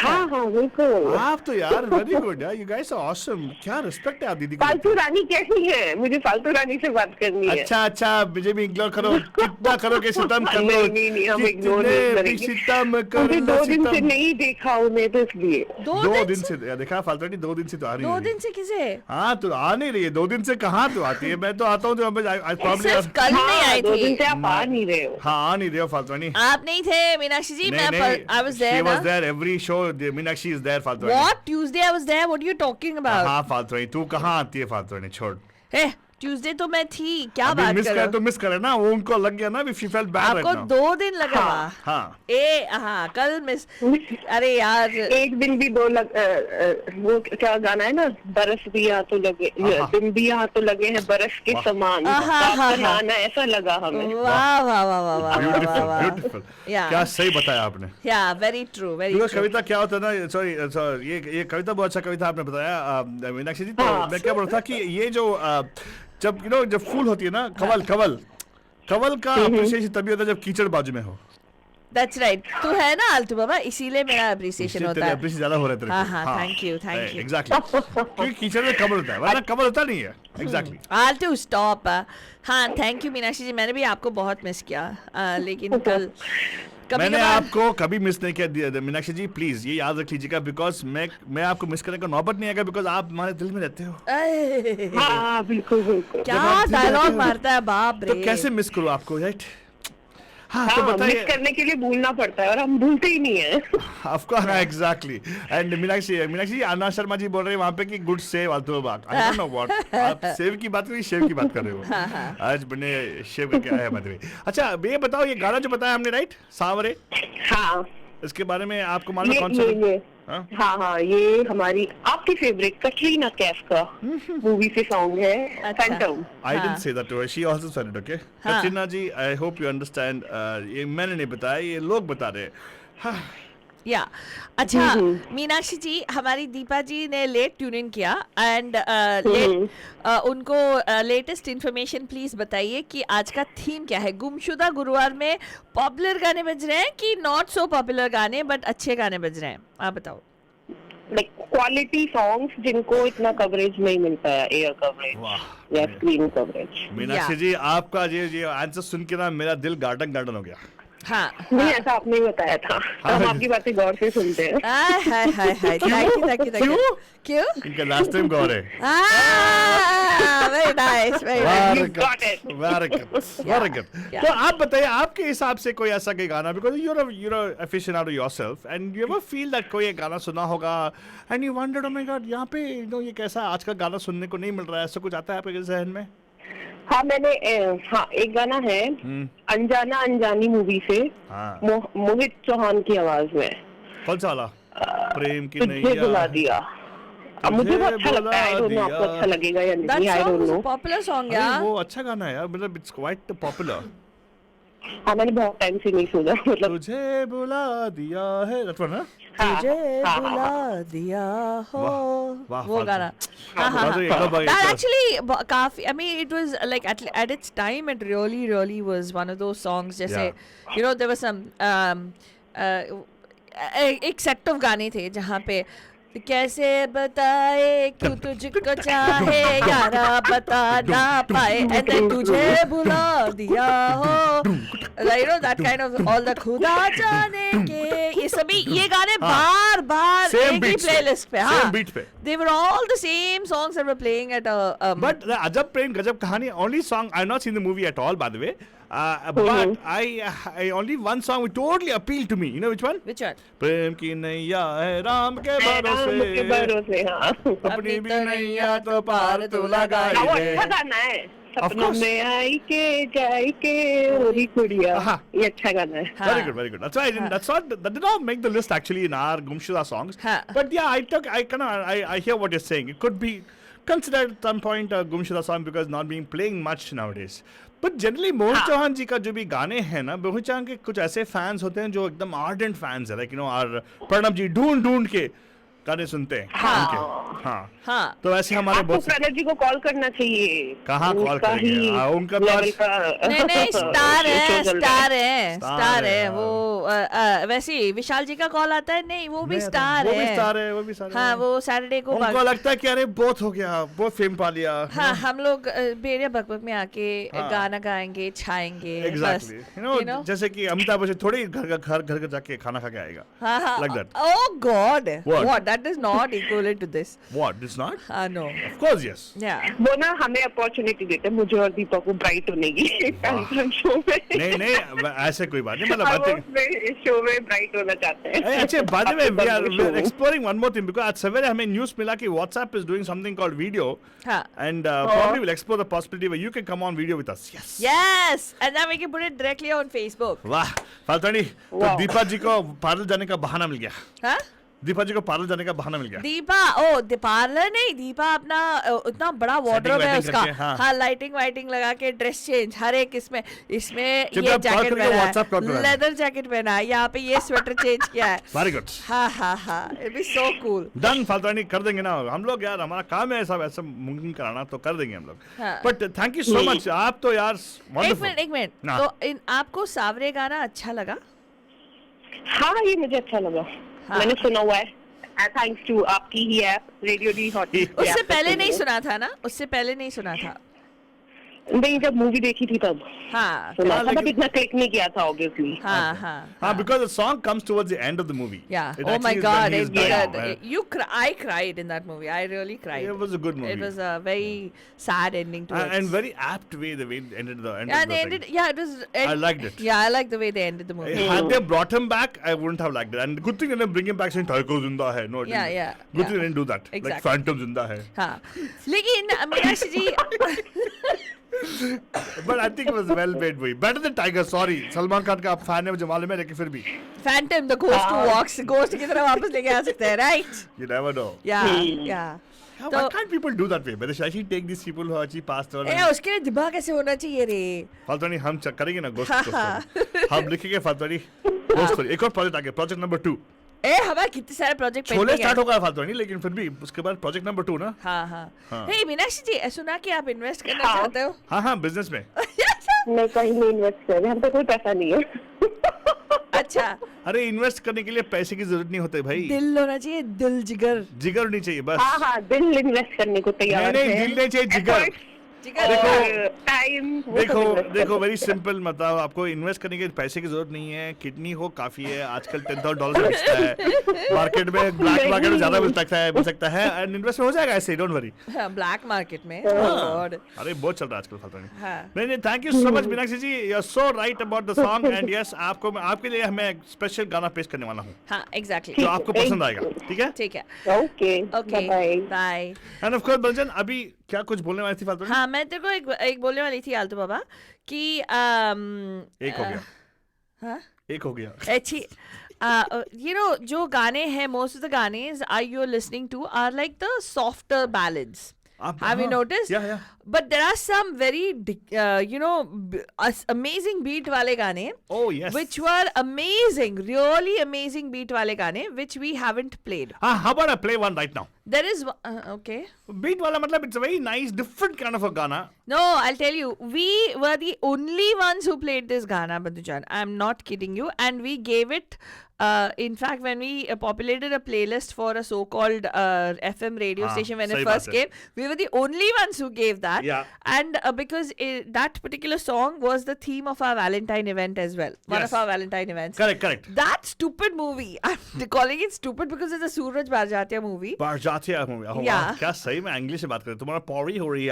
हाँ हाँ बिल्कुल. आप तो यार वेरी गुड यार, यू गाइस आर ऑसम. क्या रिस्पेक्ट है आप दीदी को. फालतू रानी कैसी है? मुझे फालतू रानी से बात करनी है. अच्छा अच्छा, मुझे भी इग्नोर करो. कितना करो कि सितम कर लो. नहीं, हम इग्नोर नहीं करेंगे. सितम कर मुझे लो. 2 दिन से नहीं देखा उन्हें, तो इसलिए. 2 दिन से देखा फालतू नहीं. 2 दिन से तो आ रही है. 2 दिन से किसे? हाँ तो आ नहीं रही है. 2 दिन से कहाँ तो आती है. मैं तो आता हूँ तो सिर्फ कल नहीं आई 2 दिन थी. से आप आ नहीं रहे हो. हाँ आ नहीं रहे हो फालतू नहीं. आप नहीं थे मीनाक्षी जी. मैं I was there. She was ना? there every show. Meenakshi is there फालतू. What? Tuesday I was there. What are you talking about? हाँ फालतू नहीं. तू कहाँ आती है फालतू नहीं. छोड़. Hey, ट्यूसडे तो मैं थी, क्या अभी बात मिस कर रहे करे हो? तो मिस करे ना, वो उनको लग गया ना अभी शी फेल्ट बैड आपको राइट नाउ। 2 दिन लगा वहाँ? हाँ हाँ कल मिस, अरे यार एक दिन भी वो क्या गाना है ना, बरस भी यहाँ तो लगे, दिन भी यहाँ तो लगे हैं बरस के समान, आपका आना ऐसा लगा हमें। वाह वाह वाह वाह वाह ब्यूटीफुल वाह ब्यूटीफुल, Yeah. क्या सही बताया आपने। Yeah very true very Because true. कविता क्या होता है ना, सॉरी ये कविता बहुत अच्छा कविता आपने बताया मीनाक्षी जी। तो मैं क्या बोल रहा था कि ये जो जब जब फूल होती है ना, कवल का अप्रिसिएशन तभी होता है जब कीचड़ बाजू में हो। दैट्स राइट, तू है ना आलतू बाबा, इसीलिए मेरा अप्रिसिएशन इसलिए होता तेरे है। appreciation ज्यादा हो रहा है तेरे हाँ, को। हाँ, thank you, thank you. Exactly, क्योंकि कीचड़ में कमल होता है, वरना कमल होता नहीं है। एग्जैक्टली। आलतू स्टॉप। हाँ थैंक यू मीनाक्षी जी, मैंने भी आपको बहुत मिस किया, लेकिन कल कभी मैंने कभार- आपको कभी मिस नहीं किया मीनाक्षी जी, प्लीज ये याद रख लीजिएगा, बिकॉज मैं आपको मिस करने का नौबत नहीं आएगा, बिकॉज आप हमारे दिल में रहते हो। अये, हाँ बिल्कुल बिल्कुल। क्या जब आप डायलॉग रहते हो, मारता है बाप रे। तो कैसे मिस करूँ आपको, राइट? हाँ तो हाँ, मिस बताइए। करने के लिए भूलना पड़ता है और हम भूलते ही नहीं है। आपको हाँ एग्जैक्टली। एंड मीनाक्षी जी, आना शर्मा जी बोल रहे हैं वहाँ पे कि गुड सेव आलतू बात। आई डोंट नो व्हाट आप सेव की बात करें, शेव की बात कर रहे हो। आज बने शेव का क्या है मतलब। अच्छा ये बताओ, ये गाना जो बताया हमने राइट, सांवरे, हाँ इसके बारे में आपको मालूम है कौन सा? ये हाँ? हाँ ये हमारी आपकी फेवरेट कटरीना कैफ का मूवी से सॉन्ग है, अच्छा। Phantom. I didn't say that to her. She also said it, okay? हाँ. कटरीना जी, I hope you understand. ये मैंने नहीं बताया, ये लोग बता रहे हैं। हाँ, या अच्छा मीनाक्षी जी, हमारी दीपा जी ने लेट ट्यून इन किया एंड उनको लेटेस्ट इंफॉर्मेशन प्लीज बताइए कि आज का थीम क्या है। गुमशुदा गुरुवार में पॉपुलर गाने बज रहे हैं कि नॉट सो पॉपुलर गाने बट अच्छे गाने बज रहे हैं, आप बताओ। लाइक क्वालिटी सॉन्ग्स जिनको इतना कवरेज नहीं मिलता है, एयर कवरेज वाह। या स्क्रीन कवरेज। मीनाक्षी जी, आपका ये आंसर सुन के ना मेरा दिल गार्डन गार्डन हो गया। हाँ नहीं ऐसा आपने ही बताया था, हम आपकी बातें गौर से सुनते हैं। हाय हाय हाय, थैंक यू क्यों? इनका लास्ट टाइम गौर है। Very nice very nice. You got it. Very good. Yeah. तो आप बताइए, आपके हिसाब से कोई ऐसा कोई गाना, because you're a aficionado yourself and you ever feel that कोई एक गाना सुना होगा and you wondered, oh my God, यहाँ पे ये कैसा आज का गाना सुनने को नहीं मिल रहा है, ऐसा कुछ आता है आपके जहन में? हाँ मैंने हाँ एक गाना है अनजाना अनजानी मूवी से, हाँ। मोहित चौहान की आवाज में, कौन सा वाला? प्रेम की तुझे नैया बुला दिया। अब मुझे वो अच्छा लगता है, I don't know बुला आपको अच्छा लगेगा या That नहीं, I song don't was a know। popular song, अरे यार। वो अच्छा गाना है यार, मतलब इट्स क्वाइट पॉपुलर। हाँ मैंने बहुत टाइम से नहीं सुना, मतलब तुझे बुला दिया है, that one, हाँ? तुझे बुला दिया हो, वाह, वो फालतू। गाना। हाँ हाँ फालतू, एक और बार, एक That और। actually काफी, I mean it was like at its time it really was one of those songs, जैसे there was some एक सेट ऑफ गाने थे जहाँ पे कैसे बताए क्यों तुझको चाहे यारा बता ना पाए एंड देन तुझे बुला दिया हो, that kind of all the खुदा जाने के, ये सभी ये गाने बार बार Same एक ही beats पे, प्लेलिस्ट पे, same हाँ beat पे। they were all the same songs that were playing at a But the Ajab Prem Gajab Kahani, only song, I've not seen the movie at all, by the way. But I only one song which totally appealed to me. You know which one? which one? प्रेम की नैया है राम के राम के भरोसे, हाँ अपनी भी नैया तो पार तू लगाई हाँ, वो दे। अच्छा गाना है, Of सपनों course. में आई के जाई के ओरी कुड़िया, हाँ। ये अच्छा गाना है। Very good, very good. That's why that did not make the list actually in our Gumshuda songs. Huh. But yeah, I hear what you're saying. It could be considered at some point a Gumshuda song because not being playing much nowadays. But generally Mohit Chauhan जी का जो भी गाने हैं ना, मोहित चौहान के कुछ ऐसे fans होते हैं जो एकदम ardent fans है, like और प्रणब जी ढूंढ के गाने सुनते हैं उनके। हाँ हाँ तो ऐसे हमारे आपको बहुत प्रणब जी को कॉल करना चाहिए। कहाँ call उनका करेंगे? ही हाँ, उनका तो level आज- का नहीं स्टार है, show चल रहा स्टार है। है, Star स्टार है, है वो। वैसे ही विशाल जी का कॉल आता है, नहीं वो भी स्टार वो भी है। स्टार है, वो भी स्टार है। हाँ वो सैटरडे को उनको लगता है कि अरे बहुत हो गया, बहुत फेम पा लिया। हाँ हम लोग बेरिया बकबक में आके हाँ। गाना गाएंगे, छाएंगे, Exactly. बस You know, जैसे कि अमिताभ बच्चन थोड़ी घर जाके खाना खा के आएगा। हाँ हाँ Like that. Oh God, What? that is not equivalent to this. What? It's not? No. Of course, yes. Yeah. वो ना हमें अपॉर्चुनिटी देते हैं, मुझे और दीपक को ब्राइट होने की कार्यक्रम शो में। नहीं ऐसे कोई बात नहीं, मतलब हम बातें उसमें शो में ब्राइट होना चाहते हैं। अच्छा, by the way, we're exploring one more thing because आज सवेरे हमें न्यूज़ मिला कि WhatsApp is doing something called video, हाँ. and probably we'll explore the possibility where you can come on video with us. Yes. Yes, and then we can put it directly on Facebook. वाह फाल्तनी, तो Wow. Deepa जी को parlour जाने का बहाना मिल गया। हाँ? दीपा जी को पार्लर जाने का बहाना मिल गया। दीपा पार्लर नहीं, दीपा अपना इतना बड़ा वार्डरोब है वाइटिंग उसका। करके, हाँ। हाँ, लाइटिंग लगा के ड्रेस चेंज हर एक इसमें ये जब जैकेट आप कॉल करके पहना WhatsApp कॉल है, करा है। लेदर जैकेट पहना है, यहाँ पे ये स्वेटर चेंज किया है। Very good. हाँ, it be so cool. Done फाल्तनी, कर देंगे ना हम लोग यार, हमारा काम है ऐसा वैसा मुमकिन कराना, तो कर देंगे हम लोग। हाँ। But thank you so much, आप तो यार एक मिनट हाँ। तो आपको सावरे गाना अच्छा लगा? हाँ, ये मुझे अच्छा लगा, हाँ। मैंने सुना हुआ है, थैंक्स टू आपकी ही ऐप रेडियो डी हॉट। उससे पहले नहीं सुना था ना? उससे पहले नहीं सुना था? नहीं, जब मूवी देखी थी तब हाँ सुना था, लेकिन- बट इतना क्लिक नहीं किया था ऑब्वियसली। हाँ, because the song comes towards the end of the movie. Yeah. It Oh my actually is God! when he is It dying, did. right? I cried in that movie. I really cried. It was a good movie. It was a very sad ending to it. And very apt way the way it ended the end. Yeah, of the they thing. ended. Yeah, it was. I liked it. Yeah, I liked the way they ended the movie. Had they brought him back, I wouldn't have liked it. And good thing they didn't bring him back saying Taiko zinda hai. No, it Yeah, didn't. yeah, Good thing yeah. they didn't do that. Like Exactly. Phantom zinda hai. हाँ, लेकिन मीनाक्षी जी But I think it was well made movie. Better than Tiger. Sorry, Salman Khan का आप fan है मुझे मालूम है, लेकिन फिर भी Phantom, the ghost who walks, ghost की तरह वापस लेके आ सकते हैं, right? you never know. Yeah. Why तो can't people do that way? But they should actually take these people who actually passed on. उसके लिए दिमाग कैसे होना चाहिए रे? फाल्तू नहीं, हम करेंगे ना ghost story. हम लिखेंगे फाल्तू नहीं ghost story. एक और प्रोजेक्ट आ गया, प्रोजेक्ट नंबर 2. हमारे कितने सारे प्रोजेक्ट छोले स्टार्ट होगा फाल्तू नहीं, लेकिन फिर भी उसके बाद प्रोजेक्ट नंबर 2 ना। हाँ। हाँ। हे मीनाक्षी जी, सुना कि आप इन्वेस्ट करना चाहते हो? हाँ बिजनेस में। मैं कहीं नहीं इन्वेस्ट कर रही, हम पे कोई पैसा नहीं है। अच्छा, अरे इन्वेस्ट करने के लिए पैसे की जरूरत नहीं होते भाई, दिल होना चाहिए, दिल जिगर। जिगर होनी चाहिए बस। हाँ, दिल इन्वेस्ट करने को तैयार नहीं है। दिल नहीं चाहिए, जिगर। जिगर। टाइम देखो वेरी सिंपल, मतलब आपको इन्वेस्ट करने के पैसे की जरूरत नहीं है, किडनी हो काफी है, आजकल $10,000 में बिकता है मार्केट में, ब्लैक मार्केट में ज्यादा मिल सकता है एंड इन्वेस्ट हो जाएगा ऐसे, डोंट वरी। ब्लैक मार्केट में। हाँ। अरे बहुत चल रहा है आजकल फालतू नहीं। हाँ। नहीं thank you so much Meenakshi ji, you are so right about the song and yes आपके लिए मैं एक स्पेशल गाना पेश करने वाला हूँ हाँ, एग्जैक्टली। जो आपको पसंद आएगा, ठीक है? ठीक है। Okay okay, bye. Bye. And of course बंजन, अभी क्या कुछ बोलने वाली थी फालतू नहीं? हाँ, मैं तेरे को एक बोलने वाली थी आलतू बाबा कि एक हो गया, हाँ, एक हो गया। अच्छी जो गाने हैं, मोस्ट ऑफ द गाने are you listening to are like the softer ballads. Have you noticed? Yeah. But there are some very amazing beat wale gaane, Oh yes. which were amazing, really amazing beat wale gaane, which we haven't played. How about I play one right now? There is okay. Beat wala matlab it's a very nice different kind of a Gana. No, I'll tell you, we were the only ones who played this Gana, Bandhujan. I'm not kidding you. And we gave it, in fact, when we populated a playlist for a so-called FM radio station when it sahi first baat hai. came, we were the only ones who gave that. Yeah. And because that particular song was the theme of our Valentine event as well. One Yes. of our Valentine events. Correct. That stupid movie, I'm calling it stupid because it's a Suraj Barjatya movie. Barjatya movie. Oh Yeah. क्या सही में English में बात कर रहे हो, तुम्हारा पौड़ी हो रही है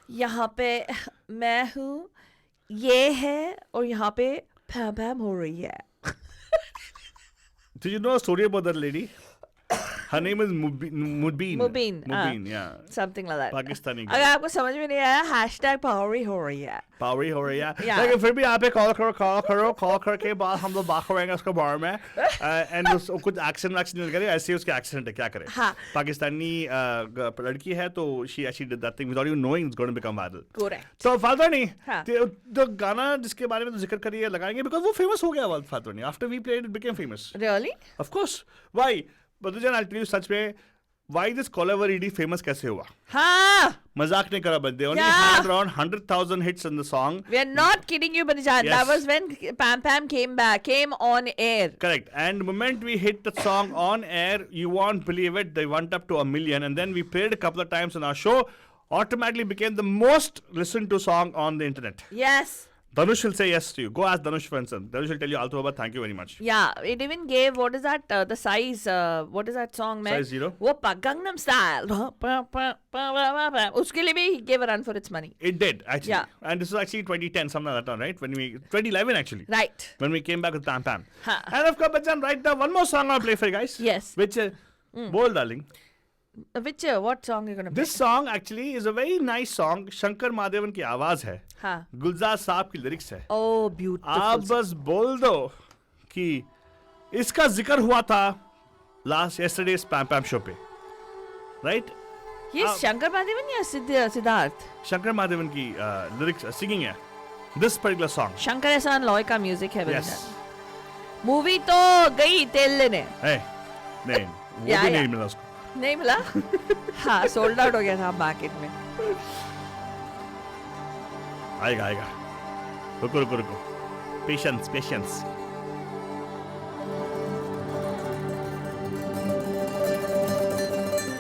यहाँ पे मैं हूँ, ये है, और यहाँ पे भैम हो रही है। Did you know a story about that lady? Her name is Mubin, yeah. Something like that. Pakistani girl. अगर आपको समझ में नहीं आया, hashtag पावरी हो रही है। पावरी हो रही है। Yeah. लेकिन फिर भी आप कॉल करके बाद हम लोग बात करेंगे उसके बारे में एंड कुछ एक्शन नहीं करे, ऐसे उसके एक्सीडेंट है, क्या करे। हाँ। पाकिस्तानी लड़की है तो she actually did that thing without even knowing it's going to become viral. Correct. तो फालतू नहीं, हाँ। तो गाना जिसके बारे में तो जिक्र करिए लगाएंगे because वो फेमस हो गया फालतू नहीं, after we played it became famous. Really? Of course. Why? बदुजान I'll tell you सच में, why this Kollavar ED famous कैसे हुआ? हाँ। मजाक नहीं करा बंदे, only Yeah. had around 100,000 hits in the song. We are not kidding you, Bandhujan. Yes. That was when Pam came on air. Correct. And the moment we hit the song on air, you won't believe it, they went up to 1 million, and then we played a couple of times on our show, automatically became the most listened to song on the internet. Yes. Danush will say yes to you. Go ask Danush for instance. Danush will tell you Alto Baba, thank you very much. Yeah, it even gave, what is that, the size, what is that song, man? Size 0? वो Gangnam Style. उसके लिए भी he gave a run for its money. It did, actually. Yeah. And this was actually 2010, something like that, right? 2011 actually. Right. When we came back with Pam Pam. Huh. And of course, Bachchan, right now, one more song I'll play for you guys. Yes. Which, Bol Darling. Which, what song are you going to play? This song actually is a very nice song. Shankar Mahadevan की आवाज है. हाँ. गुलजार साहब की lyrics है. Oh, beautiful. आप बस बोल दो कि इसका जिक्र हुआ था yesterday's Pam Pam show पे. Right? ये शंकर महादेवन या सिद्धार्थ? शंकर महादेवन की लिरिक्स सिंगिंग है. This particular song. शंकर एहसान लॉय का म्यूजिक है. Yes. मूवी तो गई तेल लेने. Hey, नहीं, वो भी नहीं मिला उसको. नहीं मिला? हाँ, सोल्ड आउट हो गया था मार्केट में. आएगा. रुको. Patience.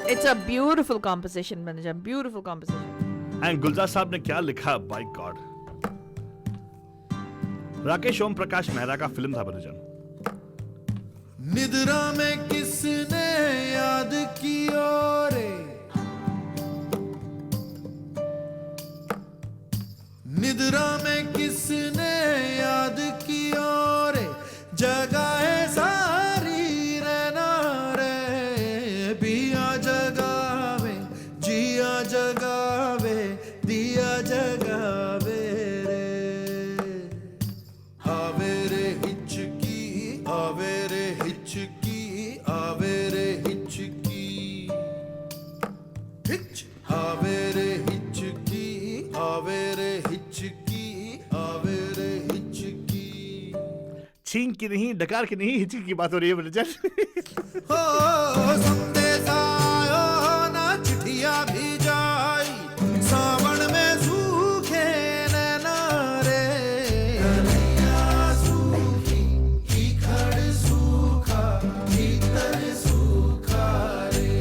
It's a beautiful composition, manager. Beautiful composition. And गुलजार साहब ने क्या लिखा, by God. राकेश ओम प्रकाश मेहरा का फिल्म था बनुजन. निद्रा में किसने याद किया रे, निद्रा में किसने याद किया रे, जगाए सारी रहना रे, पिया जगावे, जिया जगावे, दिया जगावे रे, आवे रे हिचकी, आवे रे हिचकी, आवे रे हिचकी, हिच आवे रे हिचकी, आवे रे हिचकी, आवे रे हिचकी. छींक की नहीं, डकार की नहीं, हिचकी की बात हो रही है बनुजन. हो संदेश आयो ना चिट्ठिया भी जाई, सावन में सूखे नैना रे, कलिया सूखी, कीखड़ सूखा, भीतर सूखा रे.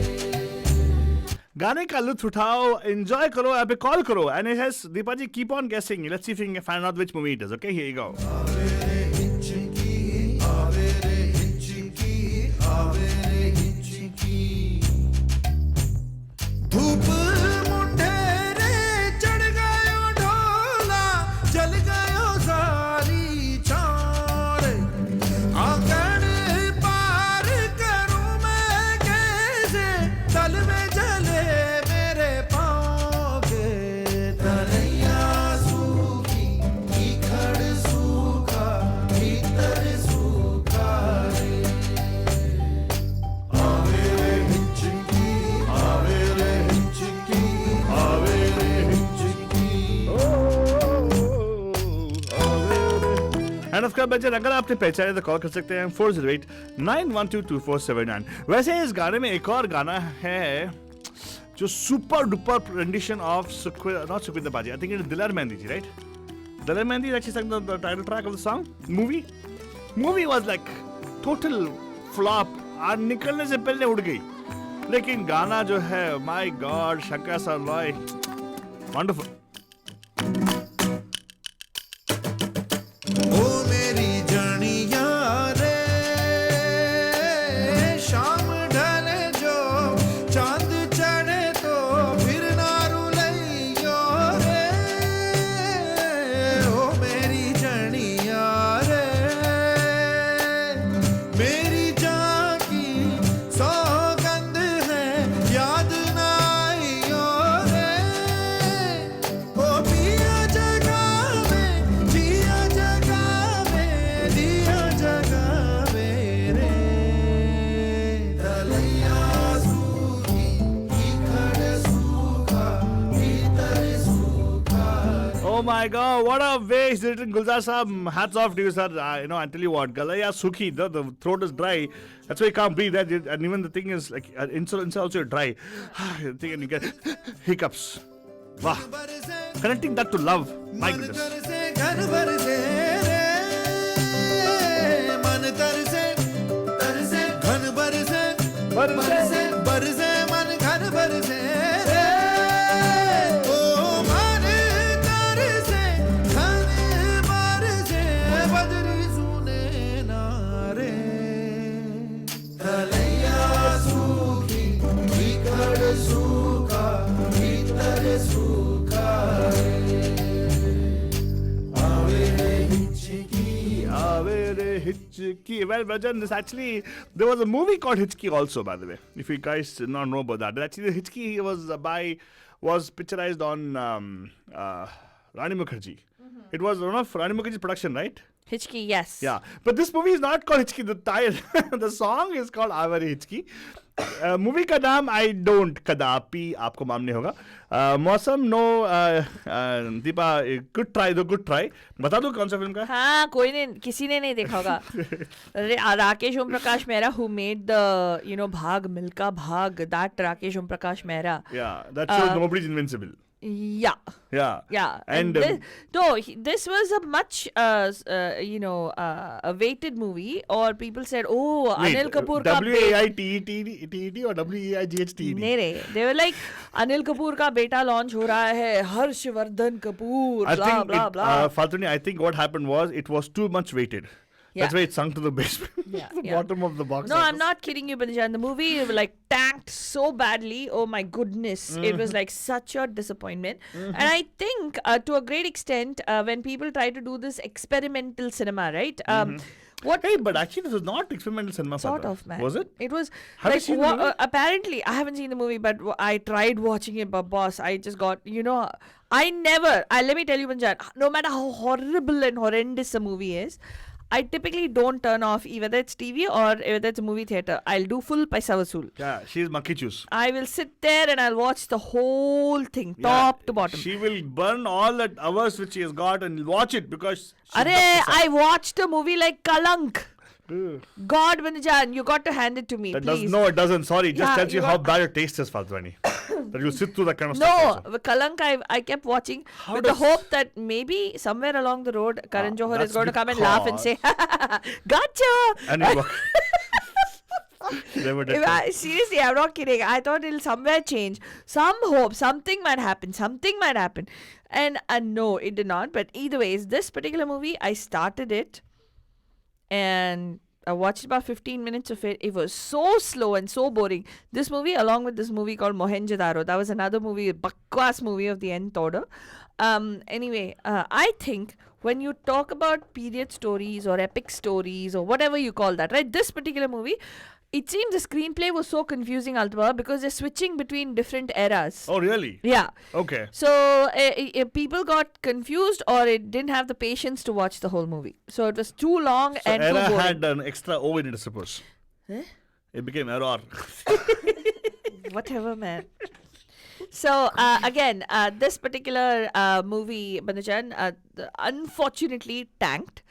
गाने का लुत्फ उठाओ, एंजॉय करो, यहाँ पे कॉल करो. And it has Deepa ji, keep on guessing. Let's see if you can find out which movie it is. Okay, here you go. आवे रे हिचकी, आवे रे हिचकी, आवे रे हिचकी. धूप मुंडेरे चढ़ गयो ढोला, जल गयो सारी चार, आंगन पार करूं मैं कैसे, तल में जले मेरे पाँव के, तलैया सूखी, कीखड़ सूखा, भीतर सूखा रे, आवे रे हिचकी, आवे रे हिचकी, आवे रे हिचकी. And of course, बच्चे अगर आपने पहचाने तो कॉल कर सकते हैं 408-912-2479. वैसे इस गाने में एक और गाना है जो super duper rendition of not Sukhvinder Baji. I think it is Dilar Mehndi ji, right? Dilar Mehndi actually sang the title track of the song. Movie was like total flop. और निकलने से पहले उड़ गई. लेकिन गाना जो है, my God, शंकर साहब लॉय, wonderful. ओ मेरी जनिया रे, शाम ढले जो चांद चढ़े तो फिर ना रुलैयो रे, ओ मेरी जनिया रे, मेरी जान की सौगंध है, याद ना आइयो रे, ओ पिया जगावे, जिया जगावे, दिया जगावे रे, तलैया सूखी, कीखड़ सूखा, भीतर सूखा. Oh my God, what a way he's written, Gulzar Saab. Hats off to you, sir. I tell you what, Galaya Sukhi, the throat is dry. That's why you can't breathe. And even the thing is, like, inside also dry. And you get hiccups. Wow. Connecting that to love. My मन goodness. तरसे घर बरसे रे, मन तरसे घन बरसे, बरसे मन घर बरसे रे, ओ मन तरसे घन सूखा भीतर सूखा आवे रे हिचकी Ave re Hitchki. Well, Rajan, there was a movie called Hitchki also, by the way. If you guys did not know about that. Actually, Hitchki was picturized on Rani Mukherjee. It was one of Rani Mukherjee's production, right? Hitchki, yes. Yeah. But this movie is not called Hitchki. The song is called Ave re Hitchki. Movie का नाम I don't कदापि आपको मालूम नहीं होगा. मौसम no Deepa good try दो good try. बता दो कौन सा फिल्म का. हाँ, कोई ने किसी ने नहीं देखा होगा. Rakesh Om Prakash Mehra who made the भाग मिल्खा भाग, that Rakesh Om Prakash Mehra. Yeah, that shows nobody's invincible. Yeah. And this was a much awaited movie, or people said, oh, Wait, Anil Kapoor ka WAITET or WEIGHTED? नहीं, they were like, Anil Kapoor का बेटा launch हो रहा है, Harshvardhan Kapoor, blah blah blah. Faltuni, I think what happened was it was too much weighted. Yeah. That's why it sunk to the basement, the bottom of the box. No, I'm not kidding you, Banjan. The movie tanked so badly. Oh my goodness, it was like such a disappointment. And I think to a great extent, when people try to do this experimental cinema, right? Hey, but actually this was not experimental cinema. Sort of, man. Was it? It was Have you seen the movie? Apparently, I haven't seen the movie, but I tried watching it. But boss, I just got, let me tell you, Banjan, no matter how horrible and horrendous a movie is, I typically don't turn off whether it's TV or whether it's a movie theater. I'll do full paisa vasool. Yeah, she's monkey juice. I will sit there and I'll watch the whole thing, top to bottom. She will burn all the hours which she has got and watch it because... I watched a movie like Kalank. God, Banjan, you got to hand it to me, please. No, it doesn't. Sorry, it just Yeah, tells you how bad your taste is, Faltwani. That you'll sit through that kind of stuff. No, Kalank I kept watching with the hope that maybe somewhere along the road, Karan Johar is going to come and laugh and say, gotcha! And it Never did. Seriously, I'm not kidding. I thought it'll somewhere change. Some hope, something might happen. And no, it did not. But either ways, this particular movie, I started it and I watched about 15 minutes of it. It was so slow and so boring. This movie, along with this movie called Mohenjo-daro, that was another movie, a bakwas movie of the nth order. Anyway, I think when you talk about period stories or epic stories or whatever you call that, right? This particular movie, it seems the screenplay was so confusing, Altaba, because they're switching between different eras. Oh, really? Yeah. Okay. So people got confused or it didn't have the patience to watch the whole movie. So it was too long and too Era boring. had an extra O in it, I suppose. Eh? It became error. Whatever, man. So again, this particular movie, Bandajan, unfortunately tanked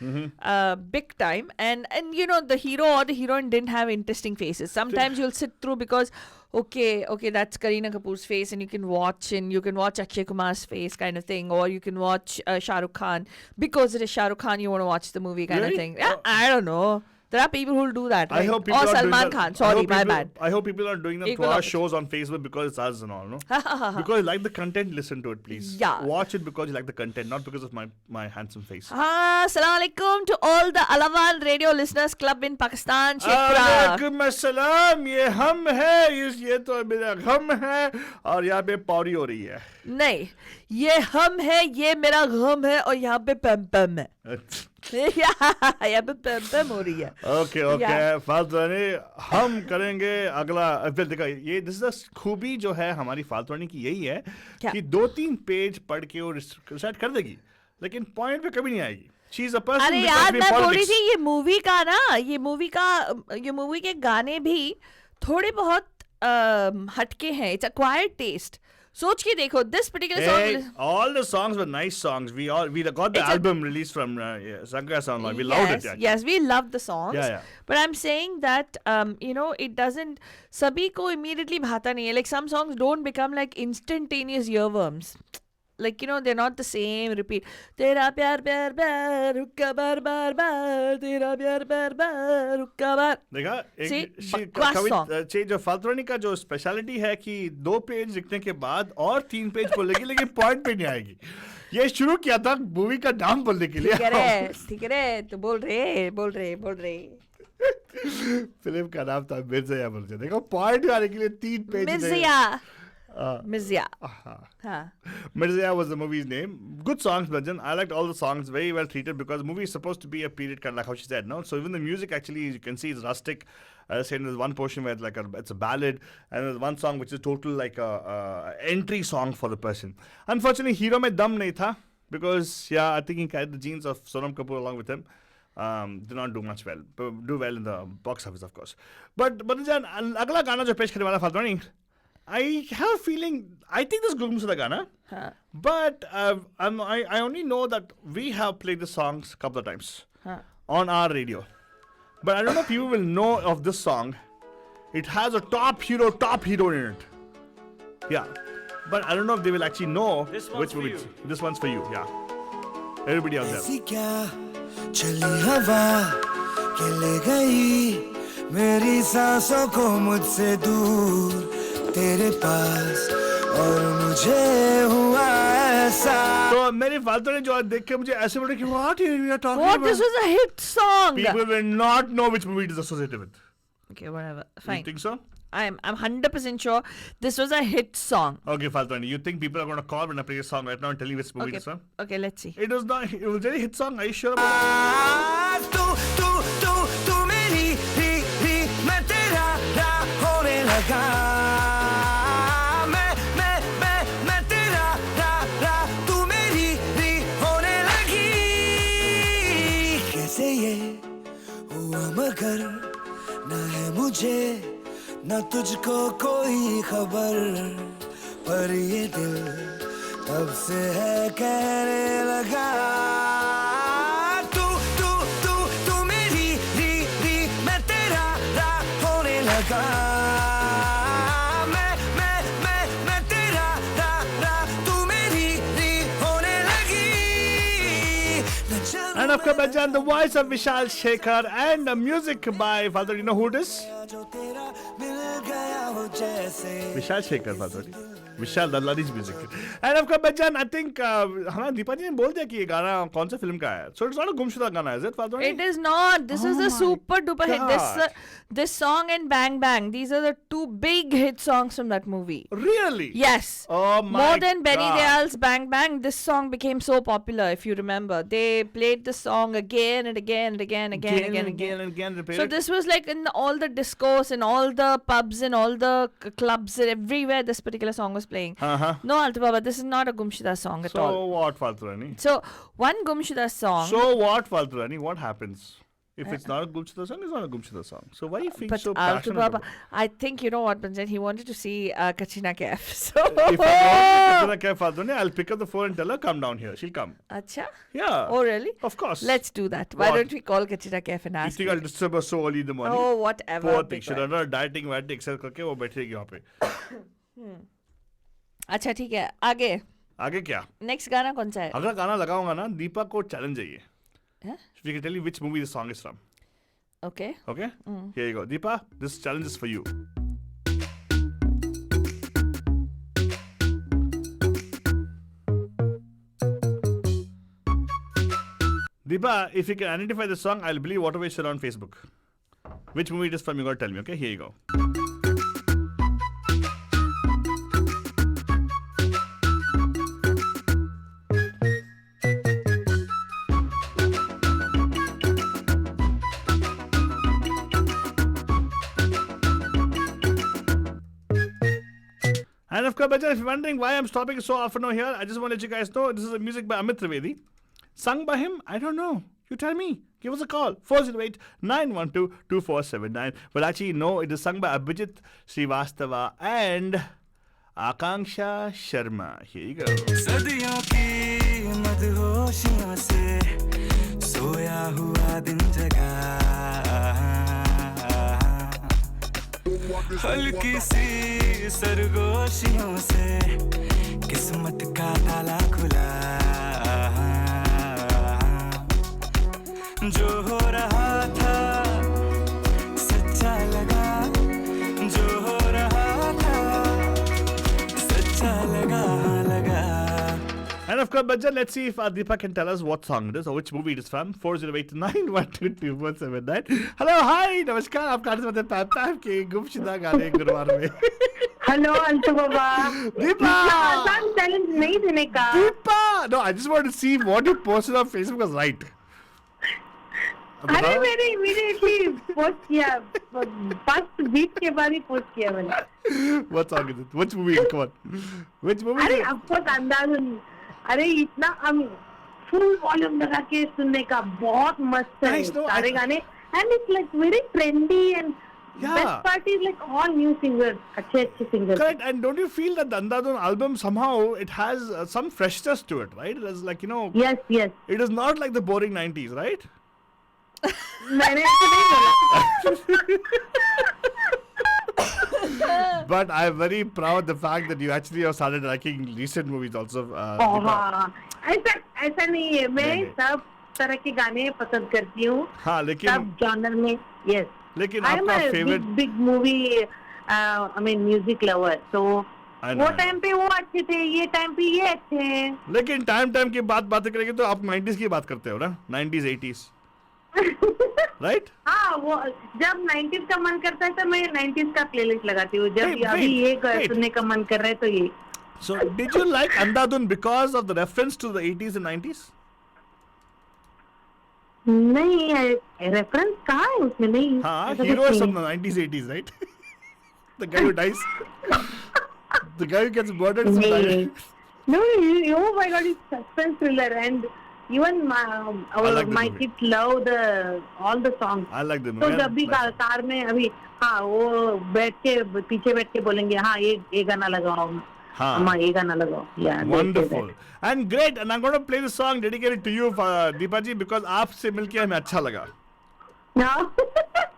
big time, and the hero or the heroine didn't have interesting faces. Sometimes you'll sit through because okay, that's Kareena Kapoor's face, and you can watch Akshay Kumar's face, kind of thing, or you can watch Shah Rukh Khan because it is Shah Rukh Khan. You want to watch the movie, kind of thing. Yeah, I don't know. There are people who will do that. Right? I hope people or are Salman doing Khan. that. Sorry, my bad. I hope people are doing them to Equal our opportunity. shows on Facebook because it's us and all, no? Because you like the content, listen to it, please. Yeah. Watch it because you like the content, not because of my handsome face. Assalamu alaikum to all the Alawan Radio Listeners Club in Pakistan, Sheikhpura. Alaikum assalam, ये हम है, ये तो मेरा गम है और यहाँ पे पौड़ी हो रही है. नहीं, ये हम है, ये मेरा गम है और यहाँ पे पम पम है. यहाँ पे पम पम हो रही है. Okay. फालतूनी हम करेंगे अगला. देखा ये दिस इज खूबी जो है हमारी फालतूनी की यही है कि 2-3 पेज पढ़ के वो रिसर्च कर देगी लेकिन पॉइंट पे कभी नहीं आएगी. She is a person. अरे यार, मैं बोल रही थी ये मूवी के गाने भी थोड़े बहुत हटके हैं. It's acquired taste. सोच के देखो, this particular song. All the songs were nice songs. We got the album released from Sankara Soundline. We loved it. Actually. Yes, we loved the songs. Yeah. But I'm saying that it doesn't. Sabhi ko immediately bhata nahi hai. Like some songs don't become like instantaneous earworms. Like they're not the same. Repeat. Tera pyar pyar pyar rukka bar bar bar. Tera pyar pyar pyar rukka bar. देखा बकवास song. जो फालतूनी का जो speciality है कि 2 page लिखने के बाद और 3 पेज बोलेगी लेकिन पॉइंट पे नहीं आएगी. ये शुरू किया था मूवी का नाम बोलने के लिए. ठीक है तो बोल रहे. फिल्म का नाम था मिर्ज़ा मुर्जा. देखो पॉइंट आने के लिए 3 पेज. Mizya. Mizya. हाँ. Mirzaya was the movie's name. Good songs, Bhajan. I liked all the songs, very well treated, because the movie is supposed to be a period kind of like how she said, no? So even the music actually, you can see, is rustic. I saying there's one portion where it's a ballad, and there's one song which is total like a entry song for the person. Unfortunately, hero mein dum nahi tha, because I think he carried the genes of Sonam Kapoor along with him. Did not do much well. Do well in the box office, of course. But Bhajan, agla gana jo pesh karne wala Faltwani, I have a feeling, I think this is Gumshuda Gana, but I only know that we have played the songs a couple of times on our radio. But I don't know if people will know of this song. It has a top hero in it. Yeah. But I don't know if they will actually know which movie. This one's for you, yeah. Everybody out there. ऐसी क्या चली हवा के ले गई मेरी सांसों को मुझसे दूर तेरे पास और मुझे हुआ ऐसा. तो मेरे फादर ने जो देख के मुझे ऐसे बोला कि what you are talking What? about? This was a hit song. People will not know which movie it is associated with. Okay, whatever. You Fine. think so? I'm 100% sure this was a hit song. Okay, Faltwani, you think people are going to call when I play a song right now and tell you which movie it is from? Okay, let's see. It was not. It was a hit song. Are you sure about it? तू मेरी मैं तेरा होने लगा मैं तेरा तू मेरी होने लगी कैसे ये हुआ मगर ना है मुझे ना तुझको कोई खबर पर ये दिल तब से है कहने लगा तू मेरी मैं तेरा होने लगा मैं तेरा तू मेरी होने लगी. And of course, Bhajan, the voice of Vishal Shekhar and the music by Faltwani. You know who it is? जो तेरा मिल गया हो जैसे Vishal Shekhar, Faltwani. Vishal Dallari's music. And of course, Bhajan, I think हमारा दीपा जी ने बोल दिया कि ये गाना कौन सा फिल्म का है. So it's not a Gumshuda Gana, is it, Faltwani? It is not. This is a super duper hit. This song and Bang Bang. These are the two big hit songs from that movie. Really? Yes. Oh my More than Benny God. Dayal's Bang Bang, this song became so popular, if you remember. They played the song again and again and again and again and again. They played So it. this was like in all the discos and all the pubs and all the clubs and everywhere this particular song was playing. No, Alta Baba, this is not a Gumshuda song at So all. what, Faltwani? So one Gumshuda song. So what, Faltwani? What happens? If it's not a Gumshuda song, it's not a Gumshuda song. So why are you feeling But so Alta passionate Baba, about it? I think you know what, Banjan, he wanted to see Katrina Kaif. So If I want to Faltwani, I'll pick up the phone and tell her, come down here. She'll come. Acha? Yeah. Oh, really? Of course. Let's do that. Why What? don't we call Katrina Kaif and You ask think her? I'll disturb her so early in the morning? Oh, whatever. Poor thing. big She'll boy. run her dieting, exercise करके वो बैठेगी वहाँ पे. अच्छा ठीक है आगे आगे क्या? नेक्स्ट गाना कौन सा है अगला गाना लगाऊंगा ना दीपा को चैलेंज है ये. Huh? She can tell you which movie the song is from. Okay Okay? Here you go. Deepa, this challenge is for you. Deepa, if you can identify the song, I'll believe whatever you said on Facebook. Which movie it is from, you gotta tell me, okay? Here you go. And of course, Bhajan, if you're wondering why I'm stopping so often over here, I just want to let you guys know this is a music by Amit Trivedi. Sung by him? I don't know. You tell me. Give us a call. 408-912-2479. But actually, no, it is sung by Abhijit Srivastava and Akanksha Sharma. Here you go. सदियों की मदहोशियों से सोया हुआ दिन जगा हल्की सी सरगोशियों से किस्मत का ताला खुला जो हो रहा था सच्चा लगा जो हो रहा था सच्चा लगा And And of course, Bajjan, let's see if Deepa can tell us what song it is or which movie it is from. 4089122479. Hello, hi, नमस्कार. आप कहाँ से बता पैप के गुमशुदा गाने गुरुवार में. हेलो अंशु बाबा. Deepa. आसान चैलेंज नहीं देने का. Deepa. No, I just want to see what you posted on Facebook was right. अरे मैंने इमीडिएटली पोस्ट किया, फर्स्ट बीट के बाद ही पोस्ट किया मैंने. What song is it? Which movie? Come on. Which movie? अरे आपको अंदाज़न, अरे इतना फुल वॉल्यूम लगा के सुनने का बहुत मस्त है Nice, no, सारे I- गाने. And it's like very trendy and Yeah. Best part is like all new singers, अच्छे singers. Correct, and don't you feel that the Andhadhun album somehow it has some freshness to it, right? It is like, you know, yes yes. it is not like the boring 90s, right? मैंने ऐसे नहीं बोला. But I'm very proud the fact that you actually have started liking recent movies also. Deepa. हाँ, ऐसा नहीं है. मैं नहीं. सब तरह के गाने पसंद करती हूँ, हाँ, लेकिन सब जॉनर में. यस, लेकिन आई एम आपका a favourite big movie, I mean music lover. तो वो टाइम पे वो अच्छे थे, ये टाइम पे ये अच्छे हैं. लेकिन टाइम की बातें करेंगे तो आप 90s की बात करते हो ना, 90s 80s, राइट? हाँ, वो जब 90s का मन करता है तो मैं 90s का प्लेलिस्ट लगाती हूँ. जब Wait, अभी ये wait. सुनने का मन कर रहा है तो ये. So did you like Andhadhun because of the reference to the 80s and 90s? नहीं, रेफरेंस कहाँ है उसमें? नहीं. हाँ, ऐसा कुछ heroes नहीं from the 90s 80s, right? The guy who dies, the guy who gets murdered. है. sometimes. नहीं. No, oh my God, it's suspense thriller and even I like the my movie. kids love all the songs. I like the तो movie. जब भी car में अभी, हाँ, वो पीछे बैठ के बोलेंगे, हाँ ये गाना लगाओ, हाँ. अम्मा ये गाना लगाओ. Yeah, they say Wonderful that. and great, and I'm going to play the song dedicated to you, Deepa ji, because आपसे मिलके हमें अच्छा लगा. हाँ,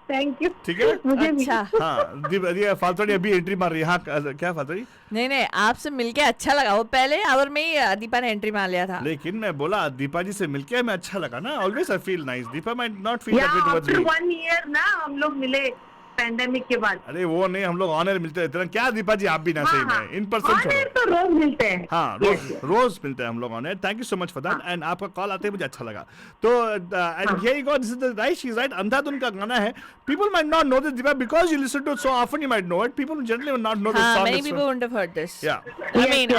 thank you. ठीक है? मुझे भी. अच्छा. हाँ, ये फालतूड़ी अभी एंट्री मार रही है. हाँ, क्या फालतूड़ी? नहीं, आपसे मिलके अच्छा लगा. वो पहले आवर में ही दीपा ने एंट्री मार लिया था. लेकिन मैं बोला दीपा जी से मिलके हमें अच्छा लगा ना. Always I feel nice. Deepa might not feel that Yeah, way towards after me. 1 year ना हम लोग मिले पैंडेमिक के बाद. अरे वो नहीं, हम लोग ऑन एयर मिलते रहते हैं. क्या दीपा जी, आप भी ना सही में इन पर्सन ऑन एयर तो रोज मिलते हैं. हाँ, रोज मिलते हैं हम लोग on air. Thank you so much for that. And आपका कॉल आते ही मुझे अच्छा लगा. तो and here you go, this is the right, she is right. Andhadhun का गाना है. People might not know this Deepa because you listen to it so often. You might know it. People generally will not know this हाँ, song. many people wouldn't have heard this. Yeah. I mean,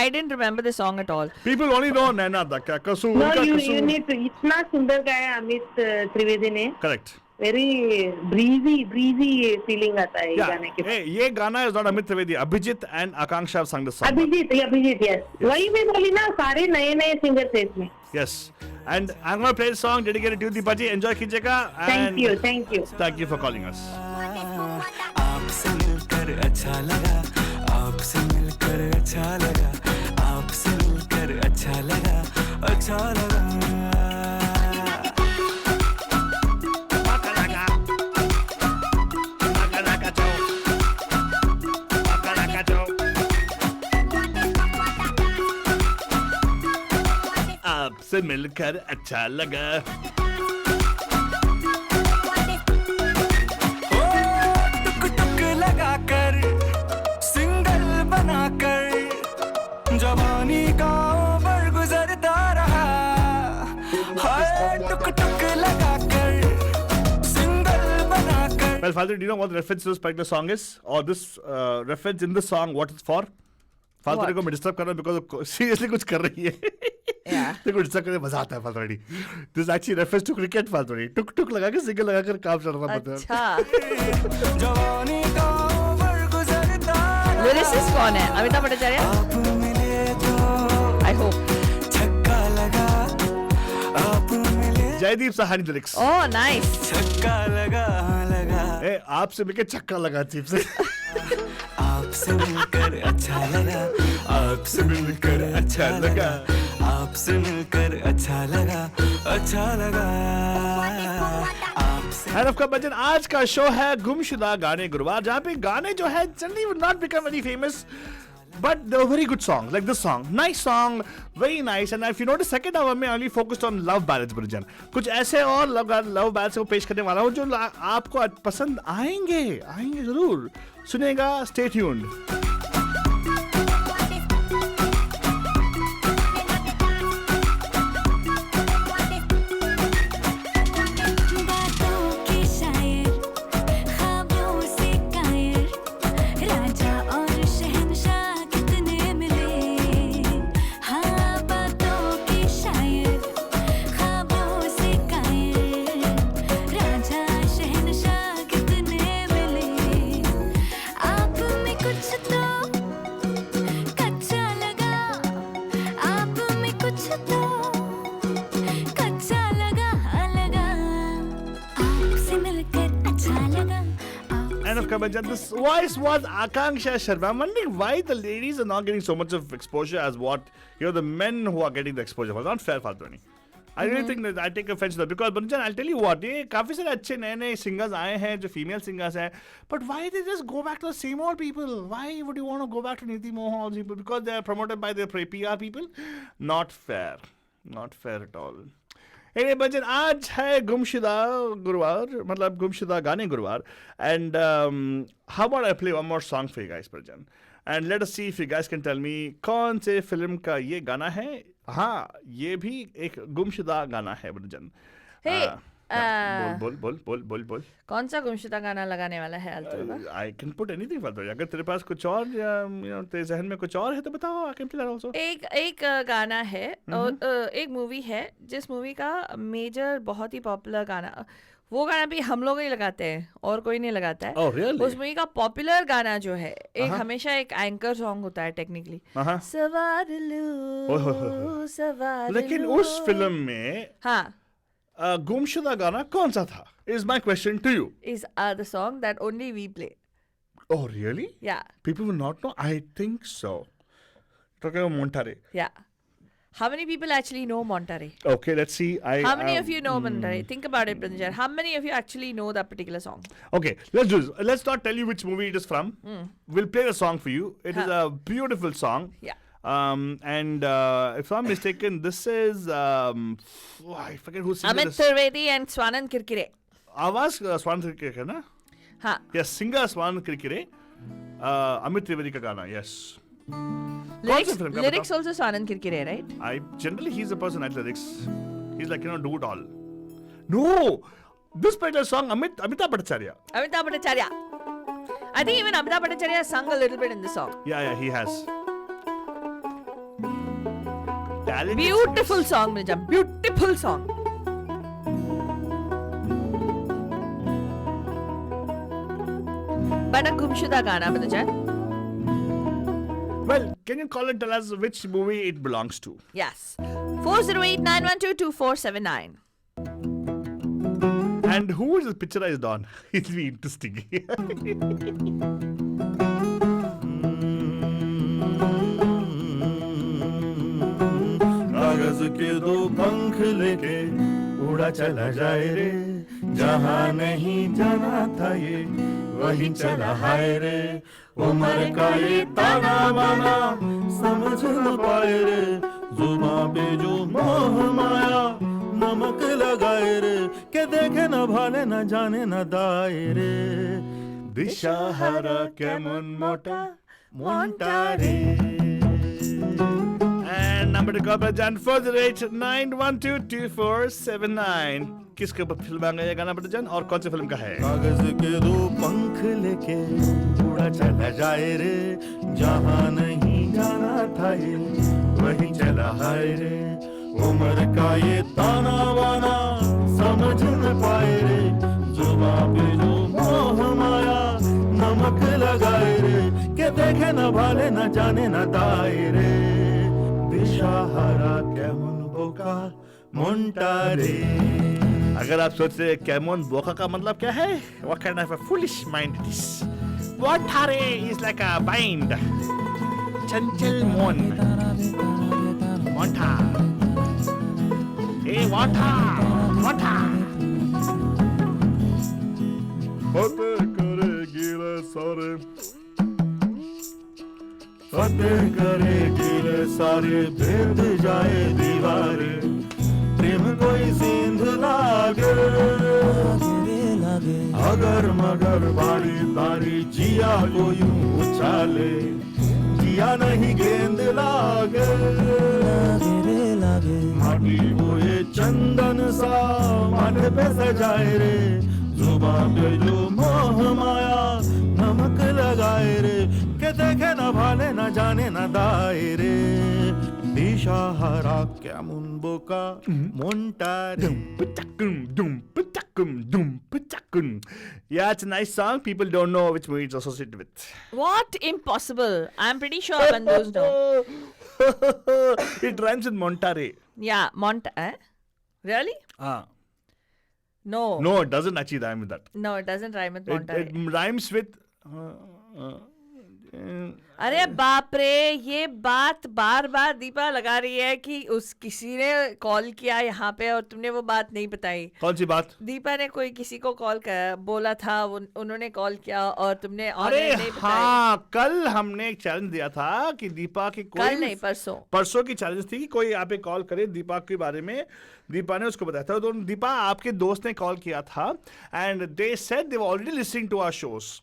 I didn't remember the song at all. People only know नैना दा क्या कसूर No, उनका you कसूर. need to. इतना सुंदर गाया अमित त्रिवेदी ने. Correct. वेरी ब्रीजी फीलिंग आता है ये Yeah. गाने के. Hey, ये गाना is not Amit Trivedi. Abhijit and Akanksha have sung the song. Abhijeet, yes. वही मैं बोली ना, सारे नए सिंगर थे इसमें. Yes. And I'm going to play the song dedicated to you, Deepa ji. Enjoy कीजिएगा. Thank you. Thank you for calling us. आपसे मिलकर अच्छा लगा, आपसे मिलकर अच्छा लगा, आपसे मिलकर अच्छा लगा, अच्छा लगा. आपसे मिलकर अच्छा लगा. टुक टुक लगाकर सिंगल बनाकर जवानी का उम्र गुजरता रहा. हाय टुक टुक लगाकर सिंगल बनाकर. Well, Faltari, do you know what the reference to this particular song is? Or this reference in the song, what it's for? Faltari को मैं डिस्टर्ब कर रहा हूँ because seriously कुछ कर रही है. Yeah. देखो डिस्टर्ब करने मजा आता है Faltari. This actually refers to cricket, Faltari. टुक टुक लगा के सिंगल लगा कर काम चल रहा है. अच्छा. जवानी का उम्र गुजरता रहा. Lyricist कौन है? अमिताभ भट्टाचार्य? आप मिले तो I hope. छक्का लगा, आप मिले Jaideep Sahni lyrics. Oh, nice. छक्का लगा. आपसे मिलकर छक्का लगा चीप से. आपसे मिलकर अच्छा लगा, आपसे मिलकर अच्छा लगा, आपसे मिलकर अच्छा लगा, अच्छा लगा. आपसे And of course, बच्चन, आज का शो है गुमशुदा गाने गुरुवार, जहाँ पे गाने जो है generally would not become very famous, but they were very good songs, like this song. Nice song, very nice. And if you notice, second hour में only focused on love ballads, Bachchan. कुछ ऐसे और love ballads को पेश करने वाला हूँ जो आपको पसंद आएंगे जरूर. सुनेगा, stay tuned. Bachchan. This voice was Akanksha Sharma. I'm wondering why the ladies are not getting so much of exposure as what the men who are getting the exposure. It's not fair, Faltoni. I really think that I take offense to that because Bachchan, I'll tell you what, ये काफी सारे अच्छे नए singers आए हैं जो female singers हैं, but why they just go back to the same old people? Why would you want to go back to Niti Mohan people because they are promoted by their PR people? Not fair at all. Anyway, Bachchan, आज है गुमशुदा गुरुवार, मतलब गुमशुदा गाने गुरुवार, and how about I play one more song for you guys, Bachchan, and let us see if you guys can tell me कौन से फिल्म का ये गाना है. हाँ, ये भी एक गुमशुदा गाना है, Bachchan. Hey, बोल. कौन सा गुमशुदा गाना लगाने वाला है अल्तुबा? I can put anything for you. अगर तेरे पास कुछ और तेरे जहन में कुछ और है तो बताओ. I can play that also. एक गाना है और एक मूवी है जिस मूवी का मेजर बहुत ही पॉपुलर गाना, वो गाना भी हम लोग ही लगाते हैं और कोई नहीं लगाता है. Oh, really? उस मूवी का पॉपुलर गाना जो है एक हमेशा एक एंकर सॉन्ग होता है टेक्निकली. सवार लो. लेकिन उस फिल्म में हाँ, गुमशुदा गाना कौन सा था? Is my question to you. is the song that only we play. Oh, really? Yeah, People will not know. I think so. Talking about Montare. yeah. How many people actually know Monterey? Okay, let's see. How many of you know Monterey? Think about it, Pranjan. How many of you actually know that particular song? Okay, let's do this. Let's not tell you which movie it is from. We'll play the song for you. It is a beautiful song. Yeah. And if I'm mistaken, this is I forget who sings Amit this. Trivedi and Swanand Kirkire. आवाज स्वानंद किरकिरे है ना? हाँ. Yes, singer Swanand Kirkire. Amit Trivedi का गाना. Yes. Lyrics also Swanand Kirkire, right? I generally he's the person at lyrics. He's like, do it all. No, this particular song Amitabh Bhattacharya. Amitabh Bhattacharya. I think even Amitabh Bhattacharya sang a little bit in the song. Yeah, he has. Talented Beautiful song, Mirja. Beautiful song. But a gumshuda gana, Bhattacharya. Well, can you call and tell us which movie it belongs to? Yes. 408-912-2479. And who is it picturized on? It'll be interesting. कागज के दो पंख लेके उड़ा चला जाए रे, जहाँ नहीं जाना था ये वहीं चला हाय रे. उम्र का ये ताना बाना समझ न पाए रे, जुबां पे जो मोह माया नमक लगाए रे, के देखे न भाले न जाने न दाए रे. दिशाहारा केमन मोटा मोंटारे. And number to call by Jan 408-912-2479. किसके ऊपर फिल्म आ गया ये गाना बता और कौन सी फिल्म का है? कागज के दो पंख लेके उड़ा चला जाए रे, जहाँ नहीं जाना था ये वहीं चला हाय रे. उम्र का ये ताना बाना समझ न पाए रे, जुबां पे जो मोह माया नमक लगाए रे, के देखे न भाले न जाने न दाए रे. दिशाहारा केमन बोका मोंटारे. अगर आप सोच रहे कैमोन बोका का मतलब क्या है, what kind of a foolish mind it is. Montare is like a bind. Chanchal mon. Monta. Hey, Monta. फतेह करेगी रे सारे, फतेह करेगी रे सारे, भेद जाए दीवारे, प्रेम कोई सिंध लागे, अगर मगर बारी तारी जिया को यूं उछाले, जिया नहीं गेंद लागे. माटी को ये चंदन सा माथे पे सजाए रे, जुबां पे जो मोह माया नमक लगाए रे, के देखे न भाले न जाने न दाए रे. दिशाहारा केमन बोका मोंटारे. Yeah, it's a nice song. People don't know which movie it's associated with. What? Impossible. I'm pretty sure Bandus know. It rhymes with Montare. Yeah, Really? No. No, it doesn't actually rhyme with that. No, it doesn't rhyme with Monterey. It rhymes with अरे बाप रे, ये बात बार बार दीपा लगा रही है कि उस किसी ने कॉल किया यहाँ पे और तुमने वो बात नहीं बताई। कौन सी बात? दीपा ने कोई किसी को कॉल कर बोला था, उन्होंने कॉल किया और तुमने अरे नहीं बताई। हाँ, कल हमने एक चैलेंज दिया था कि दीपा की कोई कल नहीं, परसों की चैलेंज थी कि कोई यहाँ पे कॉल करे दीपा के बारे में। दीपा ने उसको बताया था, तो दीपा आपके दोस्त ने कॉल किया था and they said they were already listening to our shows.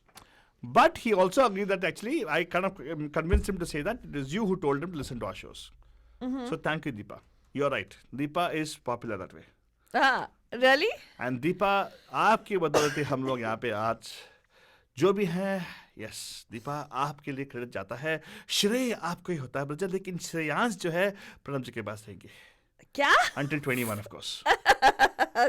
But he also agreed that actually I kind of convinced him to say that it is you who told him to listen to our shows. So thank you, Deepa. You're right. Deepa is popular that way. Really? And Deepa, आपकी बदौलत हम लोग यहाँ पे आज जो भी हैं, यस दीपा आपके लिए क्रेडिट जाता है, श्रेय आपको ही होता है ब्रजल, लेकिन श्रेयांश जो है प्रणव जी के पास रहेंगे. क्या? Until 21, of course.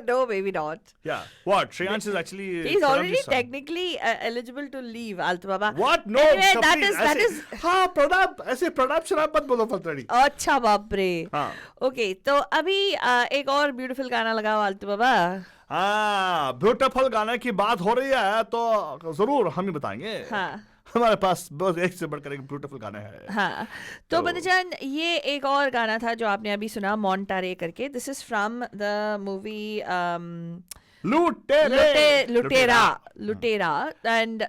No, maybe not. Yeah. What? Shreyansh is actually... He's already technically eligible to leave, Altu Baba. What? No. Anyway, that is... हाँ, प्रणब, ऐसे प्रणब शराब मत बोलो फलतड़ी. अच्छा बाप रे. हाँ. Okay, तो अभी एक और ब्यूटीफुल गाना लगाओ आलतू बाबा. हाँ, ब्यूटीफुल गाने की बात हो रही है तो जरूर हम ही बताएंगे. हाँ. हमारे पास बस एक से बढ़कर एक ब्यूटीफुल गाना है. हाँ, तो बंदजान ये एक और गाना था जो आपने अभी सुना, मोंटारे करके. This is from the movie Lutera, and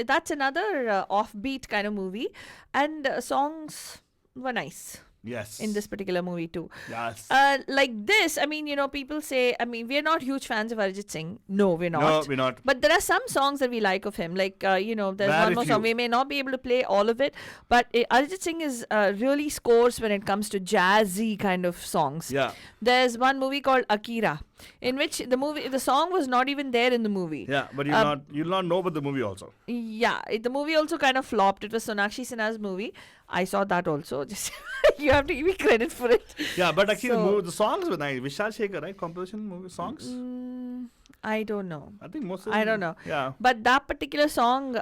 that's another offbeat kind of movie, and songs were nice. Yes. In this particular movie too. Yes. Like this, I mean, people say, I mean, we're not huge fans of Arijit Singh. No, we're not. No, we're not. But there are some songs that we like of him. Like, there's Very one more song. few. We may not be able to play all of it, but Arijit Singh is really scores when it comes to jazzy kind of songs. Yeah. There's one movie called Akira, in which the song was not even there in the movie. Yeah, but you'll not know about the movie also. Yeah, the movie also kind of flopped. It was Sonakshi Sinha's movie. I saw that also. Just you have to give me credit for it. Yeah, but actually So- the songs were nice. Vishal Shekhar, right? Composition movie songs. I don't know. I think most of I them- don't know. Yeah. But that particular song,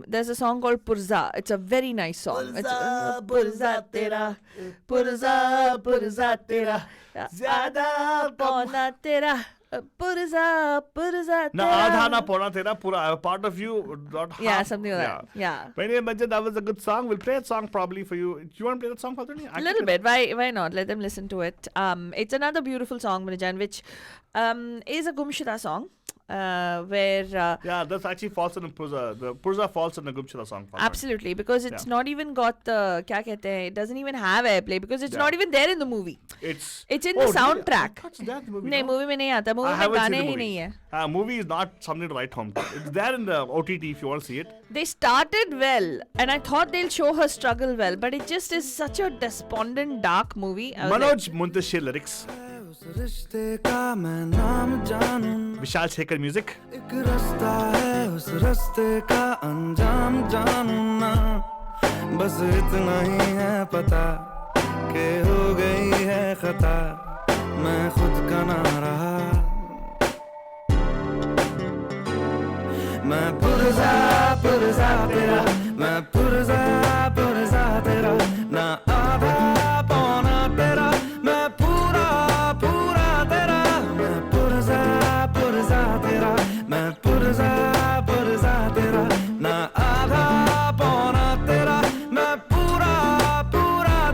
there's a song called Purza. It's a very nice song. Purza tera, Purza tera, Zyada pauna tera, Purza tera. Na aadha na pauna tera, pura part of you, not half. Yeah, something like that. Yeah. But anyway, Manjan, that was a good song. We'll play that song probably for you. Do you want to play that song, Faltani? A little bit. Why not? Let them listen to it. It's another beautiful song, Manajan, which is a Gumshuda song. Where Yeah, that's actually falls in the Purza. The Purza falls in the Gumshila song. Faltani. absolutely, because it's Yeah. not even got the kya kehte hain, it doesn't even have airplay because it's Yeah. not even there in the movie. It's in the really? soundtrack. I thought that the movie. नहीं, no? movie में नहीं आता. Movie I में haven't seen गाने the he movie. नहीं है. Movie is not something to write home to. It's there in the OTT if you want to see it. They started well, and I thought they'll show her struggle well, but it just is such a despondent, dark movie. I was like, Manoj Muntashir lyrics. उस रिश्ते का मैं नाम जानूं ना, Vishal Shekhar music. एक रास्ता है उस रास्ते का अंजाम जानूं ना, बस इतना ही है पता कि हो गई है खता, मैं खुद का ना रहा, मैं पुरजा तेरा, मैं पुरजा तेरा, ना आधा पौना तेरा, मैं पूरा तेरा, मैं पुरजा तेरा, मैं पुरजा तेरा, ना आधा पौना तेरा, मैं पूरा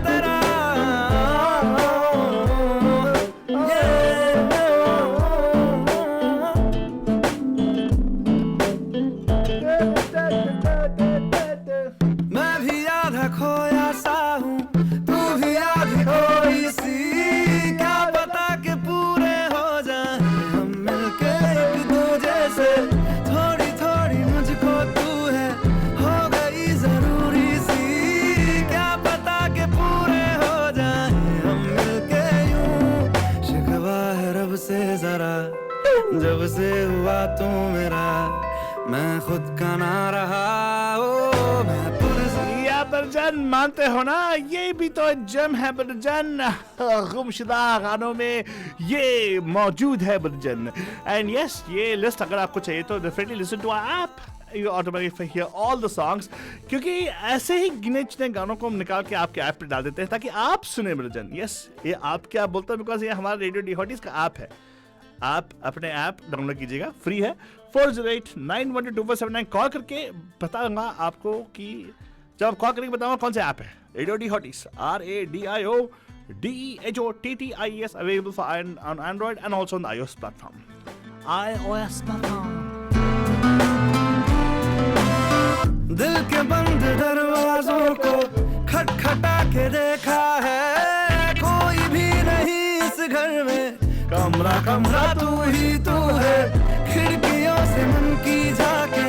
तेरा. मैं भी आधा खोया सा हूँ, तू भी आधी खोई सी, क्या पता कि पूरे हो जाए हम मिलके एक दूजे से, थोड़ी थोड़ी मुझको तू है हो गई जरूरी सी, क्या पता कि पूरे हो जाए हम मिलके यूं, शिकवा है रब से जरा, जब से हुआ तू मेरा, मैं खुद का ना रहा, ओ मैं पुरजा. या बरजन मानते हो ना, ये भी तो जम है बरजन, गुमशुदा गानों में ये मौजूद है बरजन. एंड यस, ये लिस्ट अगर आपको चाहिए तो definitely listen to our app. You automatically hear all the songs, क्योंकि ऐसे ही गिने चुने गानों को हम निकाल के आपके ऐप पे डाल देते हैं ताकि आप सुने बरजन. यस, ये आप क्या बोलते हैं, बिकॉज ये हमारा रेडियो डिहोटीज का ऐप है. आप अपने ऐप डाउनलोड कीजिएगा, फ्री है। 408-912-2479 कॉल करके बताऊंगा आपको कि जब आप कॉल करके बताऊंगा कौन सा ऐप है। Radio de hotties, RADIODEHOTTIES, available for on Android and also on the iOS platform. दिल के बंद दरवाजों को खटखटा के देखा है, कोई भी नहीं इस घर में, कमरा कमरा तू ही तू है। खिड़कियों से मन की झाके,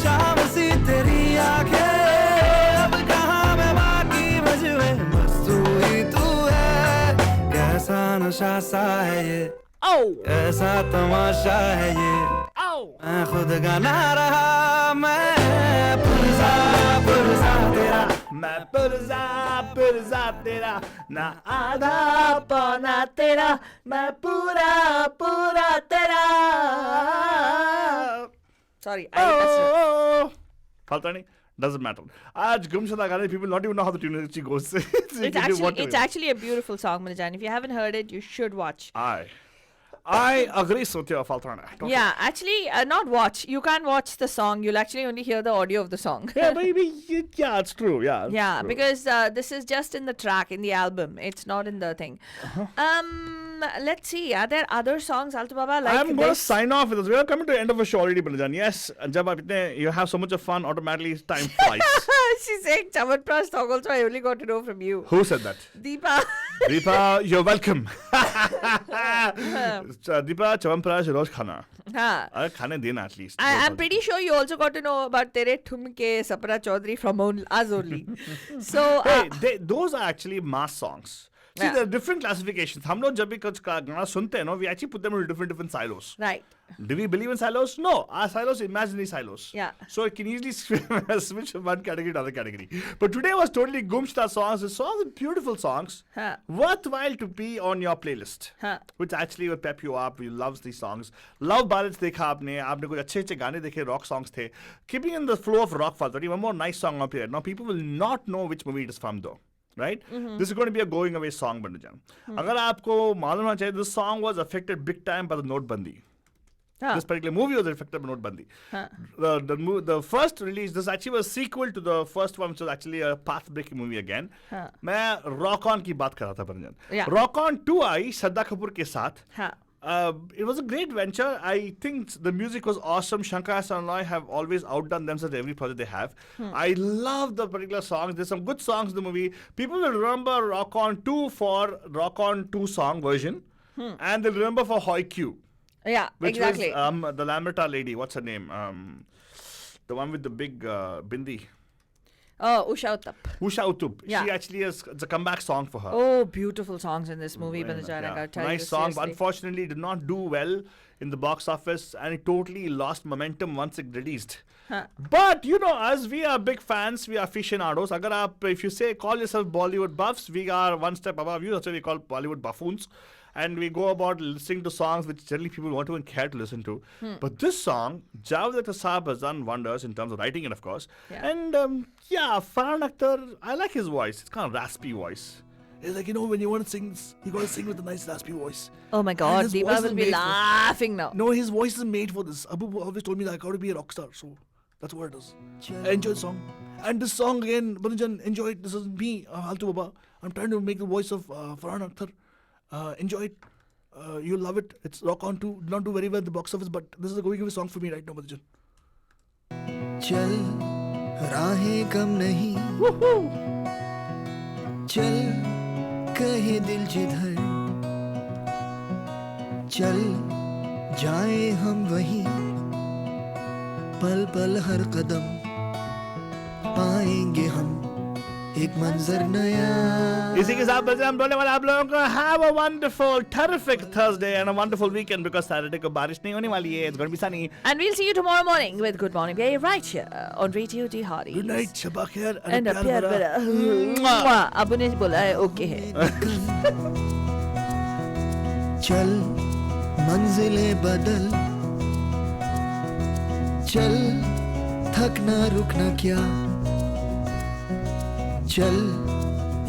शाम सी तेरी आंखें, अब कहाँ मैं बाकी मजमे, बस तू ही तू है। कैसा नशा सा है ये, ऐसा तमाशा है ये, मैं खुद गाना रहा, मैं पुरजा पुरजा तेरा, मैं पुरजा तेरा, ना आधा पौना तेरा, मैं पूरा तेरा। Sorry, फालतू नहीं, doesn't matter. आज गुमशुदा गाने people not even know how the tune goes. it's actually a beautiful song, Manajan. If you haven't heard it, you should watch. I agree with you, Faltana. Yeah, actually, not watch. You can't watch the song. You'll actually only hear the audio of the song. Yeah, maybe. Yeah, it's true. Yeah. Yeah, true. because this is just in the track, in the album. It's not in the thing. Let's see. Are there other songs, Altu Baba? Like I'm going to this? sign off with this. We are coming to the end of the show already, Balajan. Yes, you have so much of fun, automatically time flies. She's saying Chavanprash talk also. I only got to know from you. Who said that? Deepa. Deepa, you're welcome. Deepa, Chavanprash, Roj Khana. Khane dena at least. I'm pretty sure you also got to know about Tere Thumke Sapra Chaudhary from us only. So, those are actually mass songs. See, there are different classifications. हम लोग जब भी कुछ गाना सुनते हैं ना, we actually put them into different silos. Right. Do we believe in silos? No. Our silos are imaginary silos. Yeah. So it can easily switch from one category to another category. But today was totally Gumshta songs. The songs are beautiful songs. Worthwhile to be on your playlist. Which actually will pep you up. You love these songs. Love ballads देखा आपने कुछ अच्छे गाने देखे, rock songs थे. Keeping in the flow of rock Faltari, one more nice song up here. Now people will not know which movie it is from though. Right? This is going to be a going away song, Bandajan. अगर आपको मालूम होना चाहिए, this song was affected big time by the Notebandi. This particular movie was affected by Notebandi. The first release, this actually was a sequel to the first one, which was actually a path-breaking movie again. मैं Rock On की बात कर रहा था, Bandajan. Rock On 2 आई श्रद्धा कपूर के साथ. It was a great venture. I think the music was awesome. Shankar and I have always outdone themselves every project they have. I love the particular songs. There's some good songs in the movie. People will remember Rock On 2 for Rock On 2 song version. And they'll remember for Hoi Q. Yeah, which exactly. was the Lamberta lady. What's her name? The one with the big bindi. Oh, Usha Uttup. Usha Uttup. Yeah. She actually has, it's a comeback song for her. Oh, beautiful songs in this movie, Bandajan. Nice song, but unfortunately did not do well in the box office and it totally lost momentum once it released. But you know, as we are big fans, we are aficionados. If you say call yourself Bollywood buffs, we are one step above you. That's why we call Bollywood buffoons. And we go about listening to songs which generally people won't even care to listen to. But this song, Javed Akhtar Saab has done wonders in terms of writing it, of course. And Farhan Akhtar, I like his voice. It's kind of raspy voice. It's like, when you want to sing, you got to sing with a nice raspy voice. Oh my God, Deepa will be laughing now. No, his voice is made for this. Abu always told me that I got to be a rock star, so that's what it is. I enjoy the song. And this song again, Bandajan, enjoy it. This is me, Altu Baba. I'm trying to make the voice of Farhan Akhtar. Enjoy it. You'll love it. It's Rock On 2. Did not do very well at the box office, but this is a going away song for me right now, Bandajan. चल राहें कम नहीं, चल कहे दिल जिधर, चल जाए हम वहीं, पल पल हर कदम पाएंगे हम एक मंजर नया. इसी के साथ हम बोलने वाले आप लोगों को have a wonderful, terrific Thursday and a wonderful weekend because Saturday को बारिश नहीं होने वाली है. It's going to be sunny. And we'll see you tomorrow morning with Good Morning Bay right here on Radio D Hardy. Good night, Shaba खैर and a प्यार भरा. अबू ने बोला है ओके है. चल मंजिलें बदल, चल थकना रुकना क्या, चल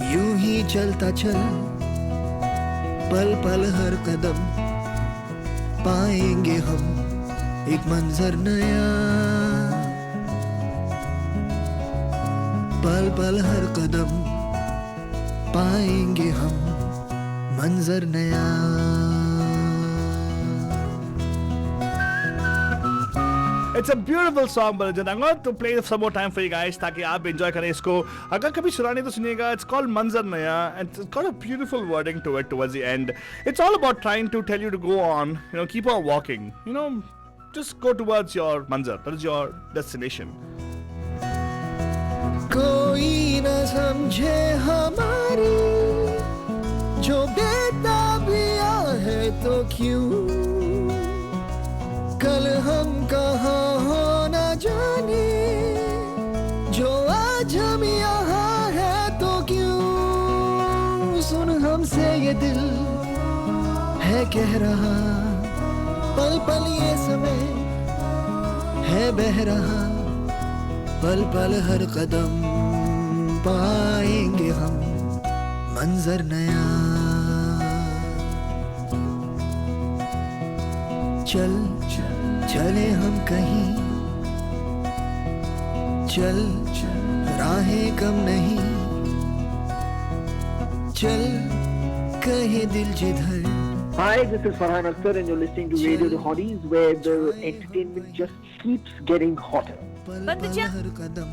यूं ही चलता चल, पल पल हर कदम पाएंगे हम एक मंजर नया, पल पल हर कदम पाएंगे हम मंजर नया। It's a beautiful song, Balajan. I'm going to play it some more time for you guys ताकि आप enjoy करें इसको. अगर कभी सुनाने तो सुनिएगा. It's called Manzar Naya and it's got a beautiful wording to it towards the end. It's all about trying to tell you to go on, keep on walking. Just go towards your manzar. That is your destination. कोई न समझे हमारी जो बेताबिया है तो क्यों, कल हम कहाँ हो न जाने, जो आज हम यहाँ है तो क्यों। सुन हमसे ये दिल है कह रहा, पल पल ये समय है बह रहा, पल पल हर कदम पाएंगे हम मंजर नया। चल चले हम कहीं, चल राहें कम नहीं, चल कहे दिल जिधर। Hi, this is Farhan Akhtar and you're listening to Radio The Hotties, where the entertainment just keeps getting hotter. पल बंद पल जा। हर कदम